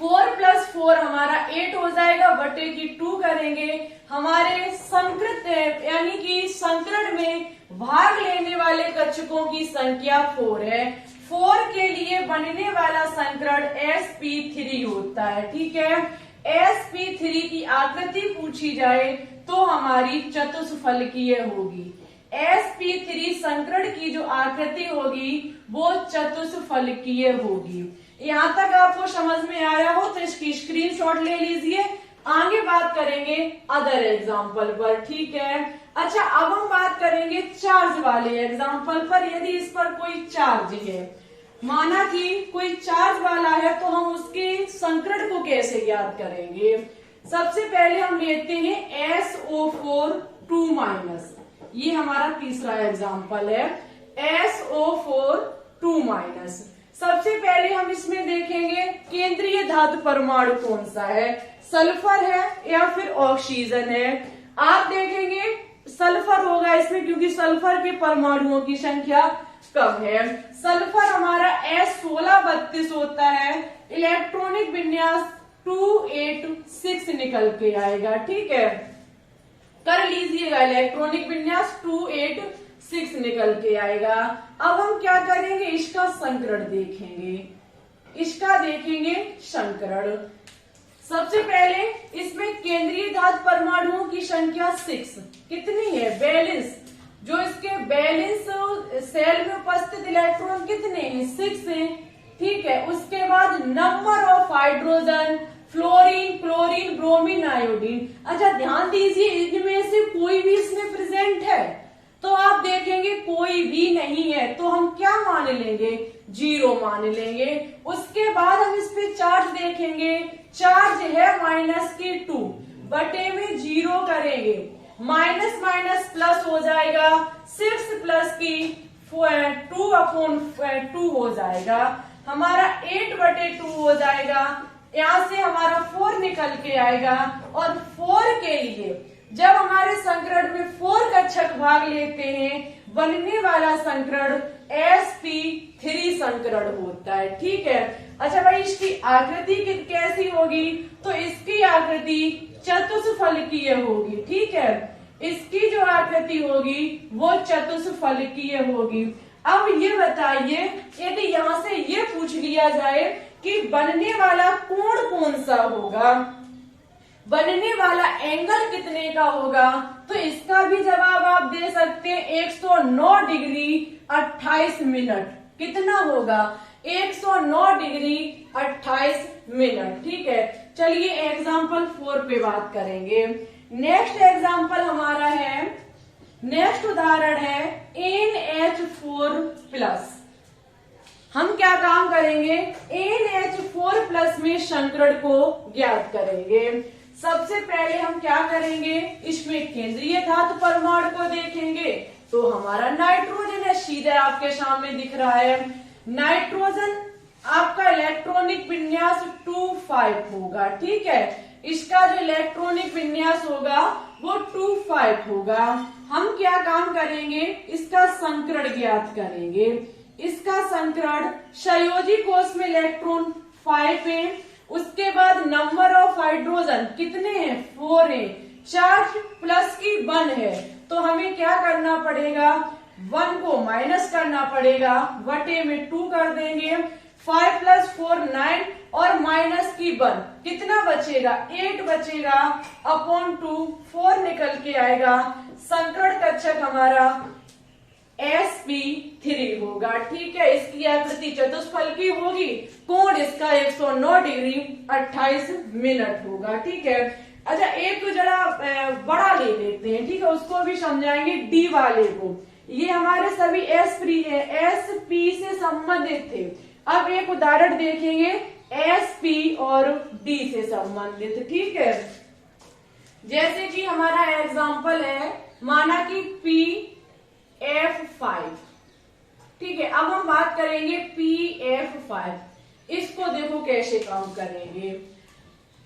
Speaker 1: 4 + 4 हमारा 8 हो जाएगा, वटे की 2 करेंगे। हमारे संकृत यानी कि संकरण में भाग लेने वाले कक्षकों की संख्या 4 है। 4 के लिए बनने वाला संकरण sp3 होता है, ठीक है। sp3 की आकृति पूछी जाए तो हमारी चतुष्फलकीय होगी। sp3 संकरण की जो आकृति होगी वो चतुष्फलकीय होगी। यहाँ तक आपको समझ में आया हो तो इसकी स्क्रीनशॉट ले लीजिए, आगे बात करेंगे अदर एग्जाम्पल पर, ठीक है। अच्छा, अब हम बात करेंगे चार्ज वाले एग्जाम्पल पर। यदि इस पर कोई चार्ज है, माना कि कोई चार्ज वाला है, तो हम उसके संकरण को कैसे ज्ञात करेंगे। सबसे पहले हम लेते हैं SO4 2-, ये हमारा तीसरा एग्जाम्पल है, SO4 2-। सबसे पहले हम इसमें देखेंगे केंद्रीय धातु परमाणु कौन सा है, सल्फर है या फिर ऑक्सीजन है। आप देखेंगे सल्फर होगा इसमें, क्योंकि सल्फर के परमाणुओं की संख्या कम है। सल्फर हमारा S1632 होता है, इलेक्ट्रॉनिक विन्यास 286 निकल के आएगा, ठीक है, कर लीजिएगा, इलेक्ट्रॉनिक विन्यास 286 निकल के आएगा। अब हम क्या करेंगे, इसका संकरण देखेंगे, इसका देखेंगे संकरण। सबसे पहले इसमें केंद्रीय धातु परमाणुओं की संख्या 6 कितनी है, 42। जो इसके बैलेंस सेल में उपस्थित इलेक्ट्रॉन कितने हैं, 6 हैं, ठीक है। उसके बाद number of hydrogen, fluorine, chlorine, bromine, iodine. अच्छा, ध्यान दीजिए, इनमें से कोई भी इसमें प्रेजेंट है तो आप देखेंगे कोई भी नहीं है, तो हम क्या मान लेंगे, 0 मान लेंगे। उसके बाद हम इस पे चार्ज देखेंगे, चार्ज है -2 बटे में 0 करेंगे, माइनस माइनस प्लस हो जाएगा, 6 प्लस की 2/2 हो जाएगा, हमारा 8/2 हो जाएगा। यहाँ से हमारा 4 निकल के आएगा। और 4 के लिए जब हमारे संकरण में 4 कक्षक भाग लेते हैं, बनने वाला संकरण sp3 संकरण होता है, ठीक है। अच्छा भाई, इसकी आकृति कैसी होगी, तो इसकी आकृति चतुष्फलकीय होगी, ठीक है। इसकी जो आकृति होगी वो चतुष्फलकीय होगी। अब ये बताइए, यदि यहाँ से ये पूछ लिया जाए कि बनने वाला कोण कौन सा होगा, बनने वाला एंगल कितने का होगा, तो इसका भी जवाब आप दे सकते हैं 109 डिग्री 28 मिनट। कितना होगा, 109 डिग्री 28 मिनट, ठीक है। चलिए एग्जाम्पल 4 पे बात करेंगे। नेक्स्ट एग्जाम्पल हमारा है, नेक्स्ट उदाहरण है NH4+। हम क्या काम करेंगे, NH4+ में संकरण को ज्ञात करेंगे। सबसे पहले हम क्या करेंगे, इसमें केंद्रीय धातु परमाणु को देखेंगे, तो हमारा नाइट्रोजन है, सीधे आपके सामने दिख रहा है। नाइट्रोजन आपका इलेक्ट्रॉनिक विन्यास 2,5 होगा, ठीक है। इसका जो इलेक्ट्रॉनिक विन्यास होगा वो 2,5 होगा। हम क्या काम करेंगे, इसका संकरण ज्ञात करेंगे। इसका संकरण संयोजी कोष में इलेक्ट्रॉन 5 है, उसके बाद नंबर ऑफ हाइड्रोजन कितने हैं, 4 हैं, चार्ज प्लस की 1 है, तो हमें क्या करना पड़ेगा, 1 को माइनस करना पड़ेगा, बटे में 2 कर देंगे, 5 + 4 9 और माइनस की 1 कितना बचेगा, 8 बचेगा, अपॉन 2 4 निकल के आएगा। संकरण कक्षक हमारा sp3 होगा, ठीक है। इसकी आकृति चतुष्फलकी होगी, कोण इसका 109 डिग्री 28 मिनट होगा, ठीक है। अच्छा, एक तो जरा बड़ा ले लेते हैं, ठीक है, उसको भी समझाएंगे, डी वाले को। ये हमारे सभी sp है, sp से संबंधित थे। अब एक उदाहरण देखेंगे sp और d से संबंधित, ठीक है। जैसे कि हमारा एग्जाम्पल है, माना कि PF5, ठीक है। अब हम बात करेंगे PF5। इसको देखो कैसे काम करेंगे।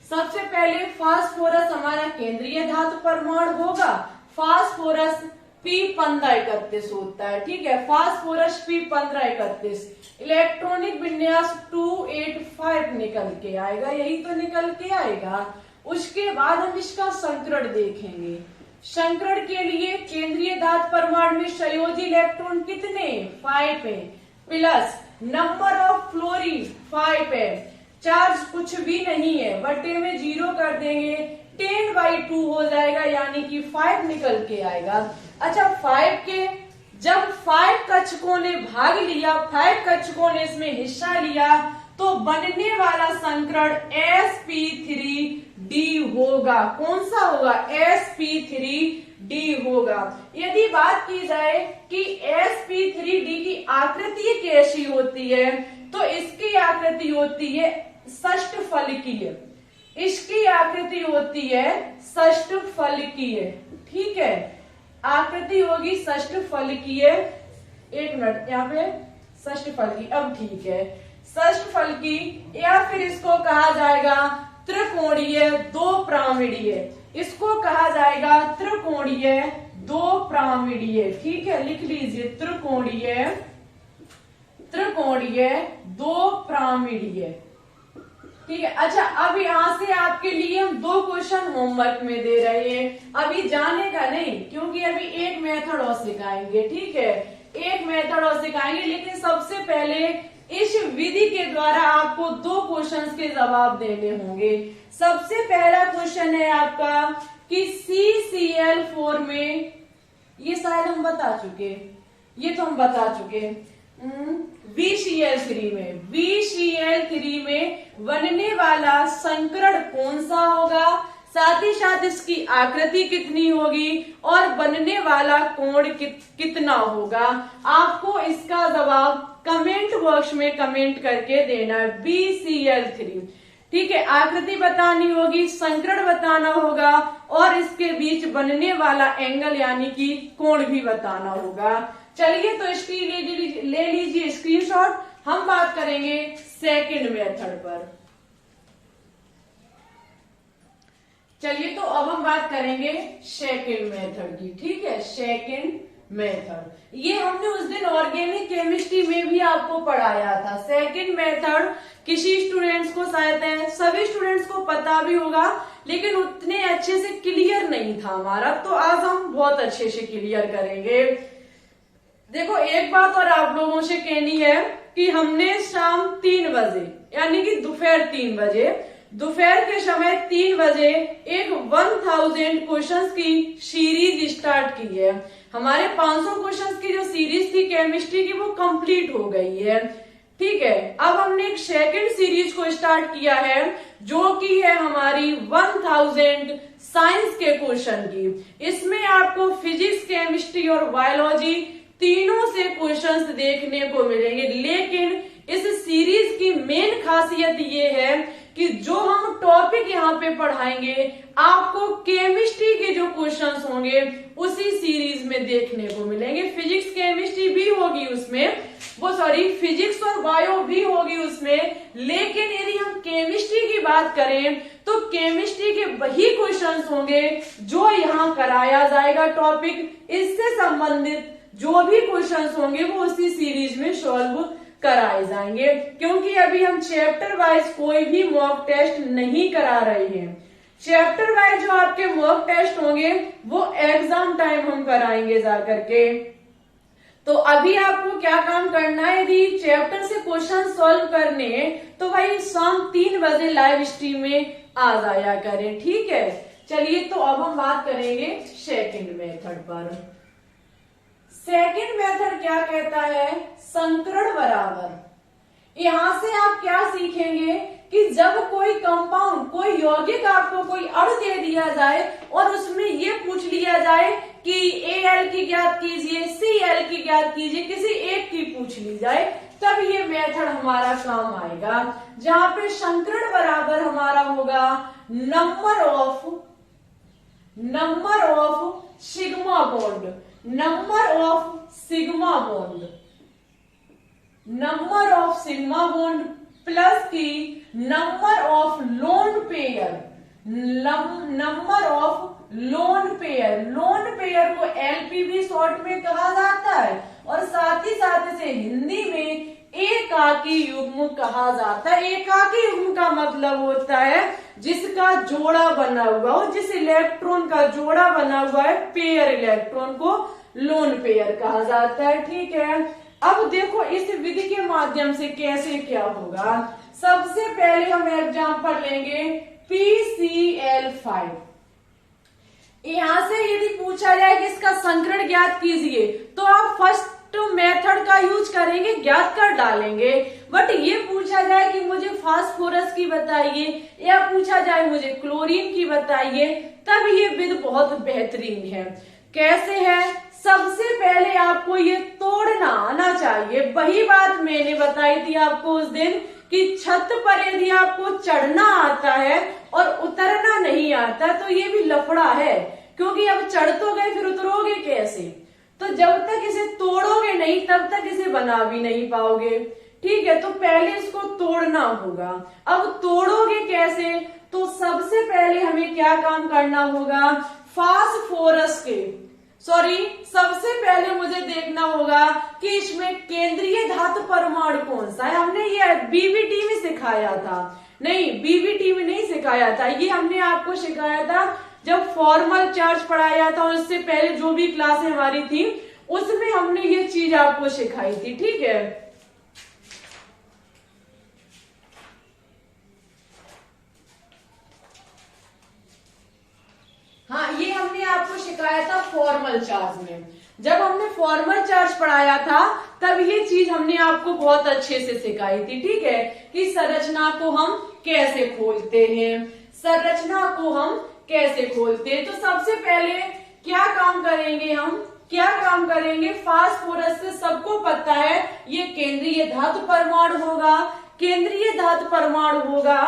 Speaker 1: सबसे पहले फास्फोरस हमारा केंद्रीय धातु परमाणु होगा, फास्फोरस P1531 होता है, ठीक है। फास्फोरस P1531, इलेक्ट्रॉनिक विन्यास 285 निकल के आएगा, यही तो निकल के आएगा। उसके बाद हम इसका संकरण देखेंगे। संकरण के लिए केंद्रीय धातु परमाणु में संयोजी इलेक्ट्रॉन कितने, 5 है, प्लस नंबर ऑफ फ्लोरीन 5 है, चार्ज कुछ भी नहीं है, बटे में 0 कर देंगे, 10/2 हो जाएगा, यानी कि 5 निकल के आएगा। अच्छा, 5 के जब 5 कक्षकों ने भाग लिया, 5 कक्षकों ने इसमें हिस्सा लिया, तो बनने वाला संकरण sp3 डी होगा। कौन सा होगा? sp3d होगा। यदि बात की जाए कि sp3d की आकृति कैसी होती है, तो इसकी आकृति होती है षष्ठफलकीय। इसकी आकृति होती है षष्ठफलकीय। ठीक है, आकृति होगी षष्ठफलकीय। एक मिनट, यहाँ पे षष्ठफलकी, अब ठीक है, षष्ठफलकी, या फिर इसको कहा जाएगा त्रिकोणीय दो प्रामिडीय। इसको कहा जाएगा त्रिकोणीय दो प्रामिडीय। ठीक है, लिख लीजिए त्रिकोणीय, त्रिकोणीय दो प्रामिडीय। ठीक है। अच्छा, अब यहाँ से आपके लिए हम दो क्वेश्चन होमवर्क में दे रहे हैं। अभी जाने का नहीं, क्योंकि अभी एक मेथड और सिखाएंगे। ठीक है, एक मेथड और सिखाएंगे, लेकिन सबसे पहले इस विधि के द्वारा आपको दो क्वेश्चंस के जवाब देने होंगे। सबसे पहला क्वेश्चन है आपका कि CCl4 में, ये शायद हम बता चुके, ये तो हम बता चुके। VCl3 में, VCl3 में बनने वाला संकरण कौन सा होगा, साथ ही साथ इसकी आकृति कितनी होगी और बनने वाला कोण कितना होगा। आपको इसका जवाब कमेंट बॉक्स में कमेंट करके देना है। BCl3, ठीक है, आकृति बतानी होगी, संकरण बताना होगा और इसके बीच बनने वाला एंगल यानी कि कोण भी बताना होगा। चलिए, तो इसकी ले लीजिए स्क्रीनशॉट। हम बात करेंगे सेकंड मेथड पर। चलिए, तो अब हम बात करेंगे सेकंड मेथड की। ठीक है, सेकंड मेथड, ये हमने उस दिन ऑर्गेनिक केमिस्ट्री में भी आपको पढ़ाया था। सेकंड मेथड किसी स्टूडेंट्स को, शायद सभी स्टूडेंट्स को पता भी होगा, लेकिन उतने अच्छे से क्लियर नहीं था हमारा, तो आज हम बहुत अच्छे से क्लियर करेंगे। देखो, एक बात और आप लोगों से कहनी है कि हमने शाम 3 बजे यानी कि दोपहर 3 बजे, दोपहर के समय 3 बजे एक 1000 क्वेश्चंस की सीरीज स्टार्ट की है। हमारे 500 क्वेश्चंस की जो सीरीज थी केमिस्ट्री की, वो कंप्लीट हो गई है। ठीक है, अब हमने एक सेकंड सीरीज को स्टार्ट किया है, जो कि है हमारी 1000 साइंस के क्वेश्चन की। इसमें आपको फिजिक्स, केमिस्ट्री और बायोलॉजी तीनों से क्वेश्चंस देखने को मिलेंगे। लेकिन इस सीरीज की मेन खासियत ये है कि जो हम टॉपिक यहाँ पे पढ़ाएंगे, आपको केमिस्ट्री के जो क्वेश्चंस होंगे उसी सीरीज में देखने को मिलेंगे। फिजिक्स केमिस्ट्री भी होगी उसमें, फिजिक्स और बायो भी होगी उसमें, लेकिन यदि हम केमिस्ट्री की बात करें तो केमिस्ट्री के वही क्वेश्चंस होंगे जो यहाँ कराया जाएगा। टॉपिक इससे संबंधित जो भी क्वेश्चंस होंगे वो उसी सीरीज में सॉल्व कराए जाएंगे, क्योंकि अभी हम चैप्टर वाइज कोई भी मॉक टेस्ट नहीं करा रहे हैं। चैप्टर वाइज जो आपके मॉक टेस्ट होंगे वो एग्जाम टाइम हम कराएंगे जाकर के। तो अभी आपको क्या काम करना है, यदि चैप्टर से क्वेश्चन सॉल्व करने तो भाई शाम 3 बजे लाइव स्ट्रीम में आ जाया करें। ठीक है, चलिए, तो अब हम बात करेंगे सेकंड मेथड पर। सेकंड मेथड क्या कहता है, संकरण बराबर। यहां से आप क्या सीखेंगे कि जब कोई कंपाउंड, कोई यौगिक आपको कोई अणु दे दिया जाए और उसमें ये पूछ लिया जाए कि Al की ज्ञात कीजिए, Cl की ज्ञात कीजिए, किसी एक की पूछ ली जाए, तब ये मेथड हमारा काम आएगा। जहां पे संकरण बराबर हमारा होगा number of sigma bond, number of sigma bond plus की number of lone pair, lone pair को एलपीवी शॉर्ट में कहा जाता है और साथ ही साथ इसे हिंदी में एकाकी युग्म कहा जाता है। एकाकी युग्म का मतलब होता है जिसका जोड़ा बना हुआ हो, जिस इलेक्ट्रॉन का जोड़ा बना हुआ है पेयर इलेक्ट्रॉन को लोन पेयर कहा जाता है। ठीक है, अब देखो इस विधि के माध्यम से कैसे क्या होगा। सबसे पहले हम एग्जांपल लेंगे PCl5। यहां से यदि पूछा जाए कि इसका संकरण ज्ञात कीजिए, तो आप फर्स्ट मेथड का यूज करेंगे, ज्ञात कर डालेंगे। बट ये पूछा जाए कि मुझे फास्फोरस की बताइए या पूछा जाए मुझे क्लोरीन की बताइए, तब ये विधि बहुत बेहतरीन है। कैसे है? सबसे पहले आपको ये तोड़ना आना चाहिए। वही बात मैंने बताई थी आपको उस दिन कि छत पर यदि आपको चढ़ना आता है और उतरना नहीं आता तो ये भी लफड़ा है, क्योंकि अब चढ़ तो गए फिर उतरोगे कैसे? तो जब तक इसे तोड़ोगे नहीं तब तक इसे बना भी नहीं पाओगे। ठीक है, तो पहले इसको तोड़ना होगा। अब तोड़ोगे कैसे? तो सबसे पहले हमें क्या काम करना होगा? फास्फोरस के सबसे पहले मुझे देखना होगा कि इसमें केंद्रीय धातु परमाणु कौन सा है। हमने ये बीबीटी में सिखाया था, नहीं बीबीटी में नहीं सिखाया था, ये हमने आपको सिखाया था जब फॉर्मल चार्ज पढ़ाया था। उससे पहले जो भी क्लासें हमारी थी उसमें हमने ये चीज आपको सिखाई थी। ठीक है, हाँ ये हमने आपको सिखाया था फॉर्मल चार्ज में। जब हमने फॉर्मल चार्ज पढ़ाया था तब ये चीज हमने आपको बहुत अच्छे से सिखाई थी। ठीक है, कि संरचना को हम कैसे खोलते हैं, संरचना को हम कैसे खोलते हैं। तो सबसे पहले क्या काम करेंगे हम? क्या काम करेंगे? फास्फोरस से सबको पता है ये केंद्रीय धातु परमाणु होगा। केंद्रीय धातु परमाणु होगा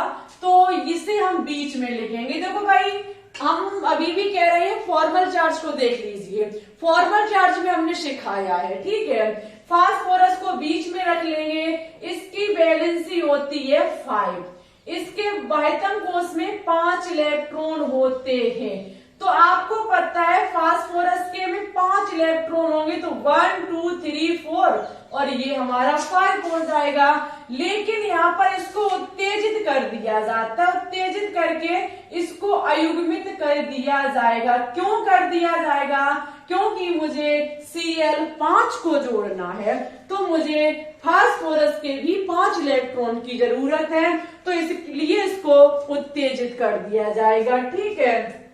Speaker 1: तो इसे हम बीच में लिखेंगे। देखो भाई, हम अभी भी कह रहे हैं फॉर्मल चार्ज को देख लीजिए। फॉर्मल चार्ज में हमने सिखाया है। ठीक है, फास्फोरस को बीच में रख लेंगे। इसकी वैलेंसी होती है 5। इसके बाह्यतम कोश में 5 इलेक्ट्रॉन होते हैं। तो आपको पता है फास्फोरस के में 5 इलेक्ट्रॉन होंगे तो 1 2 3 4 और ये हमारा 5 हो जाएगा। लेकिन यहाँ पर इसको उत्तेजित कर दिया जाता है, उत्तेजित करके इसको अयुग्मित कर दिया जाएगा। क्यों कर दिया जाएगा? क्योंकि मुझे Cl5 को जोड़ना है तो मुझे फास्फोरस के भी 5 इलेक्ट्रॉन की जरूरत है, तो इसलिए इसको उत्तेजित कर दिया जाएगा। ठीक है,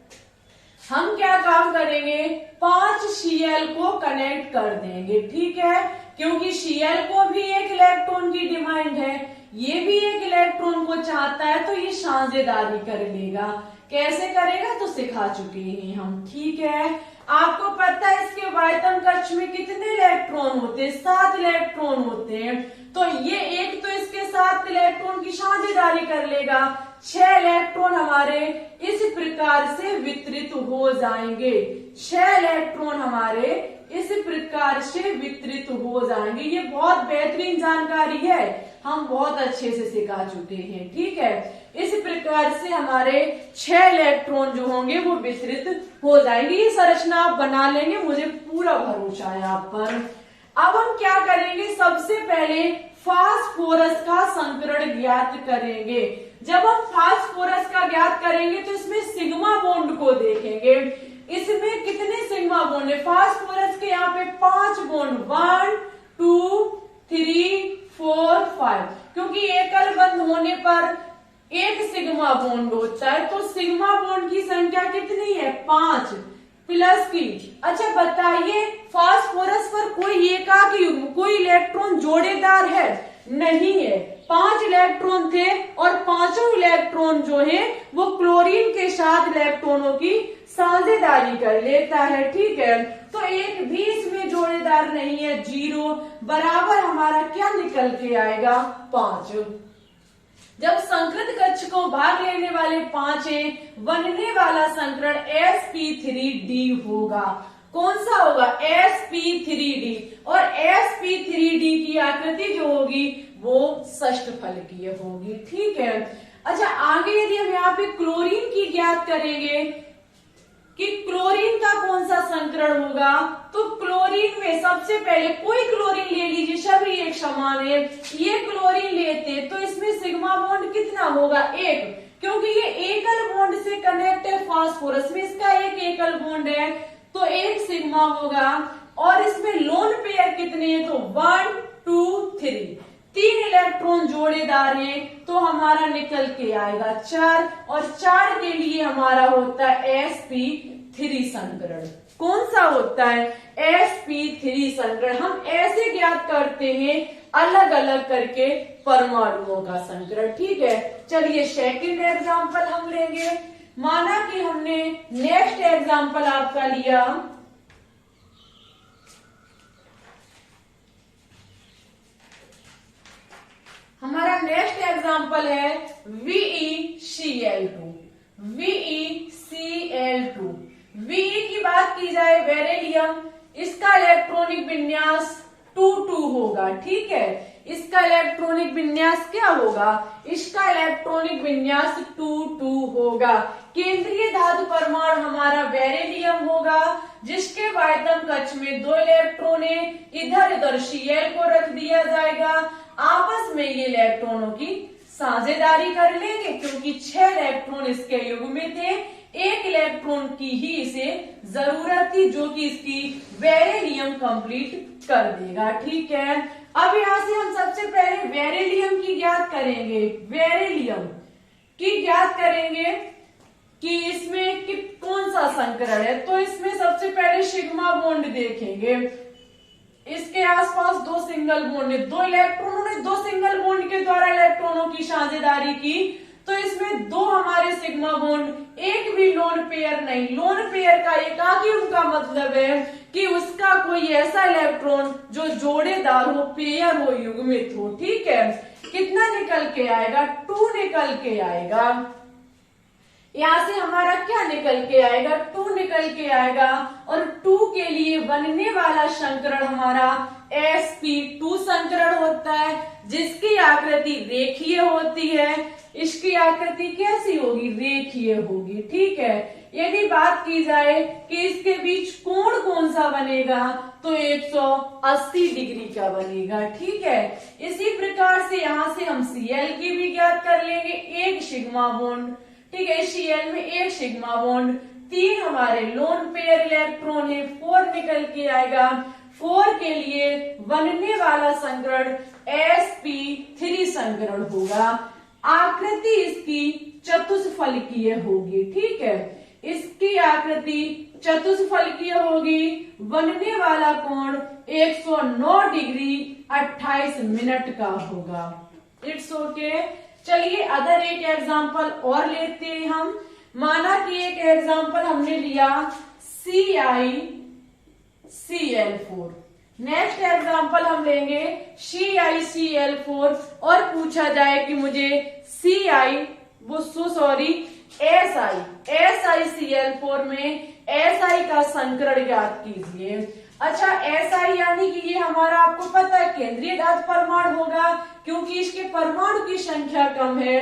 Speaker 1: हम क्या काम करेंगे? 5 Cl को कनेक्ट कर देंगे। ठीक है, क्योंकि Cl को भी एक इलेक्ट्रॉन की डिमांड है, ये भी एक इलेक्ट्रॉन को चाहता है, तो ये साझेदारी कर लेगा। कैसे करेगा तो सिखा चुके हैं हम। ठीक है, आपको पता है इसके बाह्यतम कक्ष में कितने इलेक्ट्रॉन होते हैं? 7 इलेक्ट्रॉन होते हैं। तो ये एक तो इसके 7 इलेक्ट्रॉन की साझेदारी कर लेगा, 6 इलेक्ट्रॉन हमारे इस प्रकार से वितरित हो जाएंगे। 6 इलेक्ट्रॉन हमारे इस प्रकार से वितरित हो जाएंगे। ये बहुत बेहतरीन जानकारी है, हम बहुत अच्छे से सिखा चुके हैं। ठीक है, इस प्रकार से हमारे 6 इलेक्ट्रॉन जो होंगे वो वितरित हो जाएंगे। ये संरचना आप बना लेंगे, मुझे पूरा भरोसा है आप पर। अब हम क्या करेंगे? सबसे पहले फास्फोरस का संकरण ज्ञात करेंगे। जब हम फास्फोरस का ज्ञात करेंगे तो इसमें सिग्मा बॉन्ड को देखेंगे। इसमें कितने सिग्मा बॉन्ड है? फास्फोरस के यहाँ पे 5 बॉन्ड, 1 2 3 4 5, क्योंकि एकल बंध होने पर एक सिग्मा बॉन्ड होता है। तो सिग्मा बॉन्ड की संख्या कितनी है? 5 प्लस की। अच्छा बताइए, फास्फोरस पर कोई एकाक युग्म, कोई इलेक्ट्रॉन जोड़ेदार है? नहीं है। 5 इलेक्ट्रॉन थे और 5 इलेक्ट्रॉन जो है वो क्लोरीन के साथ इलेक्ट्रॉनों की साझेदारी कर लेता है। ठीक है, तो एक भी इसमें जोड़ेदार नहीं है, 0 बराबर हमारा क्या निकल के आएगा? 5। जब संकृत कक्ष को भाग लेने वाले 5 हैं, बनने वाला संकरण sp3d होगा। कौन सा होगा? sp3d। और sp3d की आकृति जो होगी वो षष्ठफलकीय होगी। ठीक है, अच्छा आगे यदि हम यहाँ पे क्लोरीन की ज्ञात करेंगे कि क्लोरीन का कौन सा संकरण होगा, तो क्लोरीन में सबसे पहले कोई क्लोरीन ले लीजिए, सभी एक समान है। ये क्लोरीन लेते तो इसमें सिग्मा बॉन्ड कितना होगा? 1, क्योंकि ये एकल बॉन्ड से कनेक्ट है। फास्फोरस में इसका एक एकल बॉन्ड है तो 1 सिग्मा होगा। और इसमें लोन पेयर कितने हैं? तो 1 2 3, 3 इलेक्ट्रॉन जोड़ेदार हैं तो हमारा निकल के आएगा 4, और 4 के लिए हमारा होता है sp3 संकरण। कौन सा होता है? sp3 संकरण। हम ऐसे ज्ञात करते हैं अलग अलग करके परमाणुओं का संकरण। ठीक है, चलिए सेकंड एग्जांपल हम लेंगे। माना कि हमने नेक्स्ट एग्जांपल आपका लिया हमारा नेक्स्ट एग्जांपल है VeCl2। VeCl2 Ve की बात की जाए बेरिलियम, इसका इलेक्ट्रॉनिक विन्यास 2,2 होगा। ठीक है, इसका इलेक्ट्रॉनिक विन्यास क्या होगा? इसका इलेक्ट्रॉनिक विन्यास 2,2 होगा। केंद्रीय धातु परमाणु हमारा बेरिलियम होगा, जिसके वायतम कक्ष में 2 इलेक्ट्रॉन है। इधर उधर Cl को रख दिया जाएगा। आपस में ये इलेक्ट्रॉनों की साझेदारी कर लेंगे, क्योंकि 6 इलेक्ट्रॉन इसके युग्मित थे। 1 इलेक्ट्रॉन की ही इसे जरूरत थी, जो कि इसकी बेरिलियम कंप्लीट कर देगा। ठीक है, अब यहां से हम सबसे पहले बेरिलियम की ज्ञात करेंगे। बेरिलियम की ज्ञात करेंगे कि इसमें कौन सा संकरण है। तो इसमें सबसे पहले सिग्मा बॉन्ड देखेंगे। इसके आसपास 2 सिंगल बॉन्ड है। 2 इलेक्ट्रॉनों ने 2 सिंगल बॉन्ड के द्वारा इलेक्ट्रॉनों की साझेदारी की, तो इसमें 2 हमारे सिग्मा बॉन्ड, एक भी लोन पेयर नहीं। लोन पेयर का एकाकी का मतलब है कि उसका कोई ऐसा इलेक्ट्रॉन जो जोड़ेदार हो, पेयर हो, युग्मित हो। ठीक है, कितना निकल के आएगा? 2 निकल के आएगा। यहां से हमारा क्या निकल के आएगा? 2 निकल के आएगा। और 2 के लिए बनने वाला संकरण हमारा sp2 संकरण होता है, जिसकी आकृति रेखीय होती है। इसकी आकृति कैसी होगी? रेखीय होगी। ठीक है, यदि बात की जाए कि इसके बीच कोण कौन सा बनेगा, तो 180 डिग्री का बनेगा। ठीक है, इसी प्रकार से यहां से हम Cl की भी ज्ञात कर लेंगे। 1 सिग्मा बॉन्ड। ठीक है, Cl में 1 सिग्मा बॉन्ड, 3 हमारे लोन पेयर इलेक्ट्रॉन है, 4 निकल के आएगा। 4 के लिए बनने वाला संकरण sp3 संकरण होगा। आकृति इसकी चतुष्फलकीय होगी। ठीक है, इसकी आकृति चतुष्फलकीय होगी। बनने वाला कोण 109 डिग्री 28 मिनट का होगा। It's okay. चलिए अदर एक एग्जांपल और लेते हैं हम। माना कि एक एग्जांपल हमने लिया CiCl4। नेक्स्ट एग्जांपल हम लेंगे CiCl4 और पूछा जाए कि मुझे SiCl4 में Si का संकरण ज्ञात कीजिए। अच्छा, Si यानी कि ये हमारा आपको पता है केंद्रीय धातु परमाणु होगा, क्योंकि इसके परमाणु की संख्या कम है।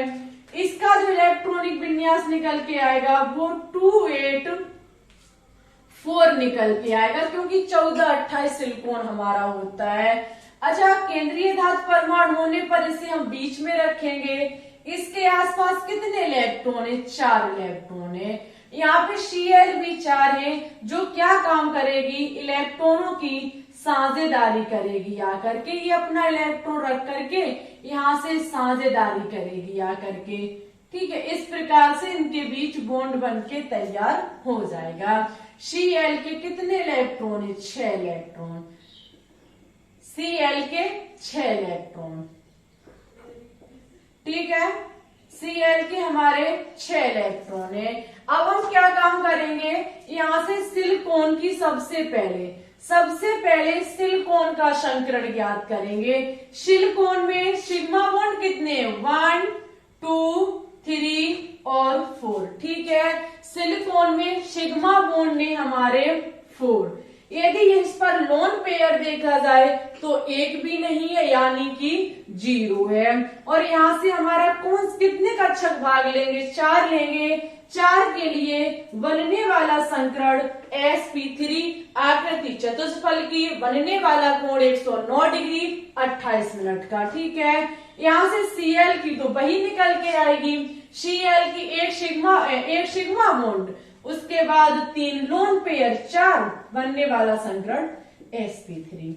Speaker 1: इसका जो इलेक्ट्रॉनिक विन्यास निकल के आएगा वो 284 निकल के आएगा, क्योंकि 14-28 सिलिकॉन हमारा होता है। अच्छा, केंद्रीय धातु परमाणु होने पर इसे हम बीच में रखेंगे। इसके आसपास कितने इलेक्ट्रॉन है? 4 इलेक्ट्रॉन है। यहाँ पे Cl भी 4 है, जो क्या काम करेगी? इलेक्ट्रॉनों की साझेदारी करेगी आकर के। ये अपना इलेक्ट्रॉन रख करके यहाँ से साझेदारी करेगी आकर के। ठीक है, इस प्रकार से इनके बीच बॉन्ड बन के तैयार हो जाएगा। Cl के कितने इलेक्ट्रॉन है? 6 इलेक्ट्रॉन। Cl के 6 इलेक्ट्रॉन। ठीक है, Cl के हमारे 6 इलेक्ट्रॉन है। अब हम क्या काम करेंगे? यहाँ से सिलिकॉन की सबसे पहले सिलिकॉन का संकरण ज्ञात करेंगे। सिलिकॉन में सिग्मा बॉन्ड कितने? 1, 2, 3 और 4। ठीक है, सिलिकॉन में सिग्मा बॉन्ड ने हमारे 4। यदि इस पर लोन पेयर देखा जाए तो 1 भी नहीं है, यानी कि 0 है। और यहाँ से हमारा कौन कितने कक्षक भाग लेंगे? 4 लेंगे। 4 के लिए बनने वाला संकरण sp3, आकृति चतुष्फलकीय, बनने वाला कोण 109 डिग्री 28 मिनट का। ठीक है, यहाँ से Cl की तो वही निकल के आएगी। Cl की एक सिग्मा बॉन्ड, उसके बाद 3 लोन पेयर, 4 बनने वाला संकरण sp3।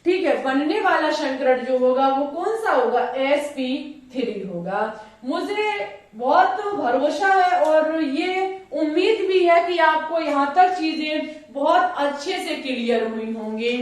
Speaker 1: ठीक है, बनने वाला संकरण जो होगा वो कौन सा होगा, sp3 होगा। मुझे बहुत भरोसा है और ये उम्मीद भी है कि आपको यहाँ तक चीजें बहुत अच्छे से क्लियर हुई होंगी।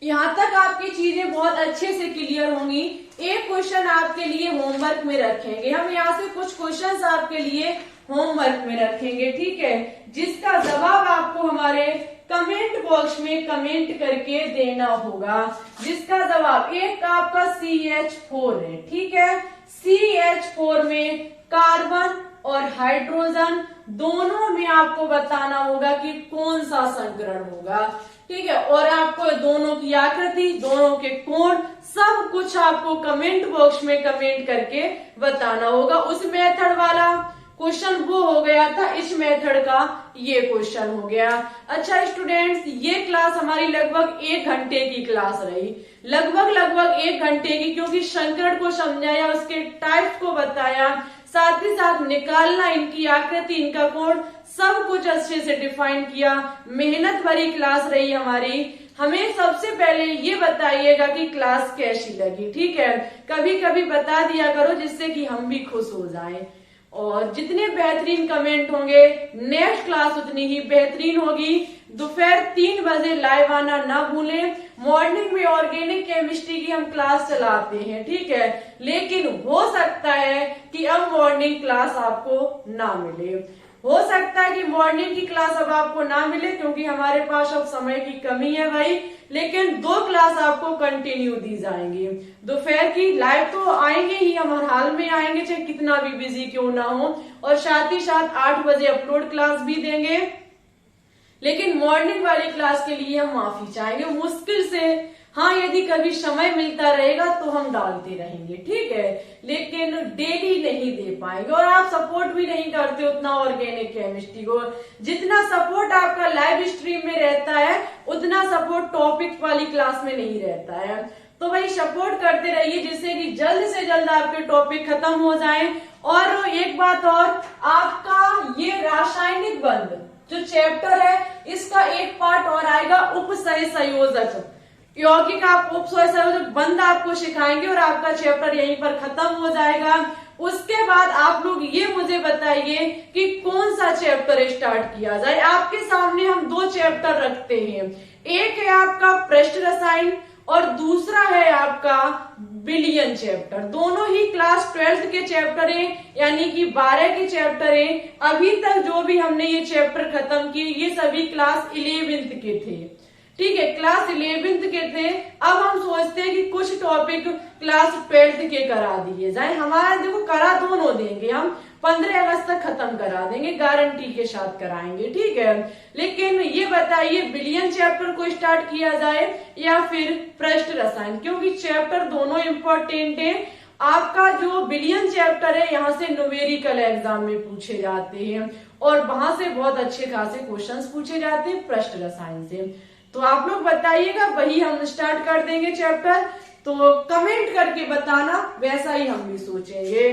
Speaker 1: यहाँ तक आपकी चीजें बहुत अच्छे से क्लियर होंगी। एक क्वेश्चन आपके लिए होमवर्क में रखेंगे, हम यहाँ से कुछ क्वेश्चंस आपके लिए होमवर्क में रखेंगे, ठीक है, जिसका जवाब आपको हमारे कमेंट बॉक्स में कमेंट करके देना होगा। जिसका जवाब एक आपका CH4 है, ठीक है, CH4 में कार्बन और हाइड्रोजन दोनों में आपको बताना होगा कि कौन सा संकरण होगा, ठीक है, और आपको दोनों की आकृति, दोनों के कोण, सब कुछ आपको कमेंट बॉक्स में कमेंट करके बताना होगा। उस मेथड वाला क्वेश्चन वो हो गया था, इस मेथड का ये क्वेश्चन हो गया। अच्छा स्टूडेंट्स, ये क्लास हमारी लगभग 1 घंटे की क्लास रही, लगभग 1 घंटे की, क्योंकि संकरण को समझाया, उसके टाइप्स को बताया, साथ ही साथ निकालना, इनकी आकृति, इनका कोण, सब कुछ अच्छे से डिफाइन किया। मेहनत भरी क्लास रही हमारी। हमें सबसे पहले ये बताइएगा कि क्लास कैसी लगी, ठीक है, कभी कभी बता दिया करो जिससे कि हम भी खुश हो जाएं। और जितने बेहतरीन कमेंट होंगे नेक्स्ट क्लास उतनी ही बेहतरीन होगी। दोपहर 3 बजे लाइव आना ना भूलें। मॉर्निंग में ऑर्गेनिक केमिस्ट्री की हम क्लास चलाते हैं, ठीक है, लेकिन हो सकता है कि अब मॉर्निंग क्लास आपको ना मिले, हो सकता है कि मॉर्निंग की क्लास अब आपको ना मिले, क्योंकि हमारे पास अब समय की कमी है भाई, लेकिन 2 क्लास आपको कंटिन्यू दी जाएंगी। दोपहर की लाइव तो आएंगे ही, हम हर हाल में आएंगे, चाहे कितना भी बिजी क्यों ना हो, और साथ ही साथ 8 बजे अपलोड क्लास भी देंगे। लेकिन मॉर्निंग वाली क्लास के लिए हम माफी चाहेंगे, मुश्किल से, हाँ, यदि कभी समय मिलता रहेगा तो हम डालते रहेंगे, ठीक है, लेकिन डेली नहीं दे पाएंगे। और आप सपोर्ट भी नहीं करते उतना ऑर्गेनिक केमिस्ट्री को। जितना सपोर्ट आपका लाइव स्ट्रीम में रहता है उतना सपोर्ट टॉपिक वाली क्लास में नहीं रहता है। तो भाई सपोर्ट करते रहिए, जिससे कि जल्द से जल्द आपके टॉपिक खत्म हो जाए। और एक बात और, आपका ये रासायनिक बंध जो चैप्टर है, इसका एक पार्ट और आएगा, उपसय संयोजक, यौगिक आप उपसय संयोजक बंध आपको सिखाएंगे और आपका चैप्टर यहीं पर खत्म हो जाएगा। उसके बाद आप लोग ये मुझे बताइए कि कौन सा चैप्टर स्टार्ट किया जाए। आपके सामने हम 2 चैप्टर रखते हैं, एक है आपका पृष्ठ रसायन और दूसरा है आपका विलयन चैप्टर। दोनों ही क्लास 12th के चैप्टर हैं, यानी कि 12 के चैप्टर हैं। अभी तक जो भी हमने ये चैप्टर खत्म किए ये सभी क्लास 11th के थे, ठीक है, क्लास 11th के थे। अब हम सोचते हैं कि कुछ टॉपिक क्लास 12th के करा दिए जाए। हमारा देखो करा दोनों देंगे, हम 15 अगस्त तक खत्म करा देंगे, गारंटी के साथ कराएंगे, ठीक है। लेकिन ये बताइए विलयन चैप्टर को स्टार्ट किया जाए या फिर पृष्ठ रसायन, क्योंकि चैप्टर दोनों इम्पोर्टेंट है। आपका जो विलयन चैप्टर है यहाँ से न्यूमेरिकल एग्जाम में पूछे जाते हैं और वहां से बहुत अच्छे खासे क्वेश्चंस पूछे जाते हैं पृष्ठ रसायन से। तो आप लोग बताइएगा, वही हम स्टार्ट कर देंगे चैप्टर, तो कमेंट करके बताना, वैसा ही हम भी सोचेंगे।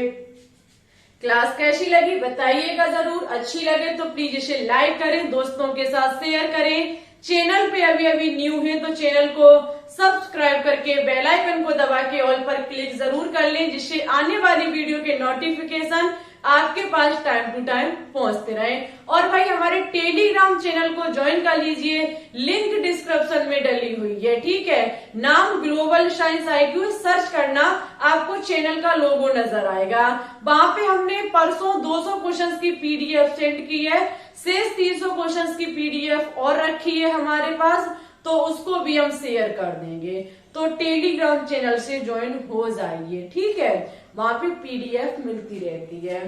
Speaker 1: क्लास कैसी लगी बताइएगा जरूर। अच्छी लगे तो प्लीज इसे लाइक करें, दोस्तों के साथ शेयर करें। चैनल पे अभी न्यू है तो चैनल को सब्सक्राइब करके बेल आइकन को दबा के ऑल पर क्लिक जरूर कर लें, जिससे आने वाली वीडियो के नोटिफिकेशन आपके पास टाइम टू टाइम पहुंचते रहे। और भाई हमारे टेलीग्राम चैनल को ज्वाइन कर लीजिए, लिंक डिस्क्रिप्शन में डली हुई है, ठीक है, नाम ग्लोबल साइंस IQ सर्च करना, आपको चैनल का लोगो नजर आएगा। वहां पे हमने परसों 200 क्वेश्चंस की PDF सेंड की है, शेष 300 क्वेश्चंस की PDF और रखी है हमारे पास, तो उसको भी हम शेयर कर देंगे। तो टेलीग्राम चैनल से ज्वाइन हो जाइए, ठीक है, वहां पे PDF मिलती रहती है।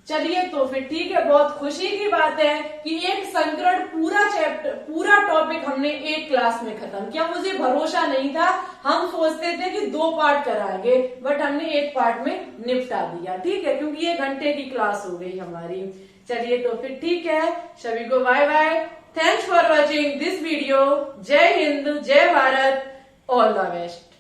Speaker 1: चलिए तो फिर ठीक है, बहुत खुशी की बात है कि एक संकरण पूरा चैप्टर, पूरा टॉपिक हमने एक क्लास में खत्म किया। मुझे भरोसा नहीं था, हम सोचते थे कि 2 पार्ट कराएंगे, बट हमने एक पार्ट में निपटा दिया, ठीक है, क्योंकि 1 घंटे की क्लास हो गई हमारी। चलिए तो फिर ठीक है, सभी को bye bye, thanks for watching this video. जय हिंद, जय भारत, ऑल द बेस्ट।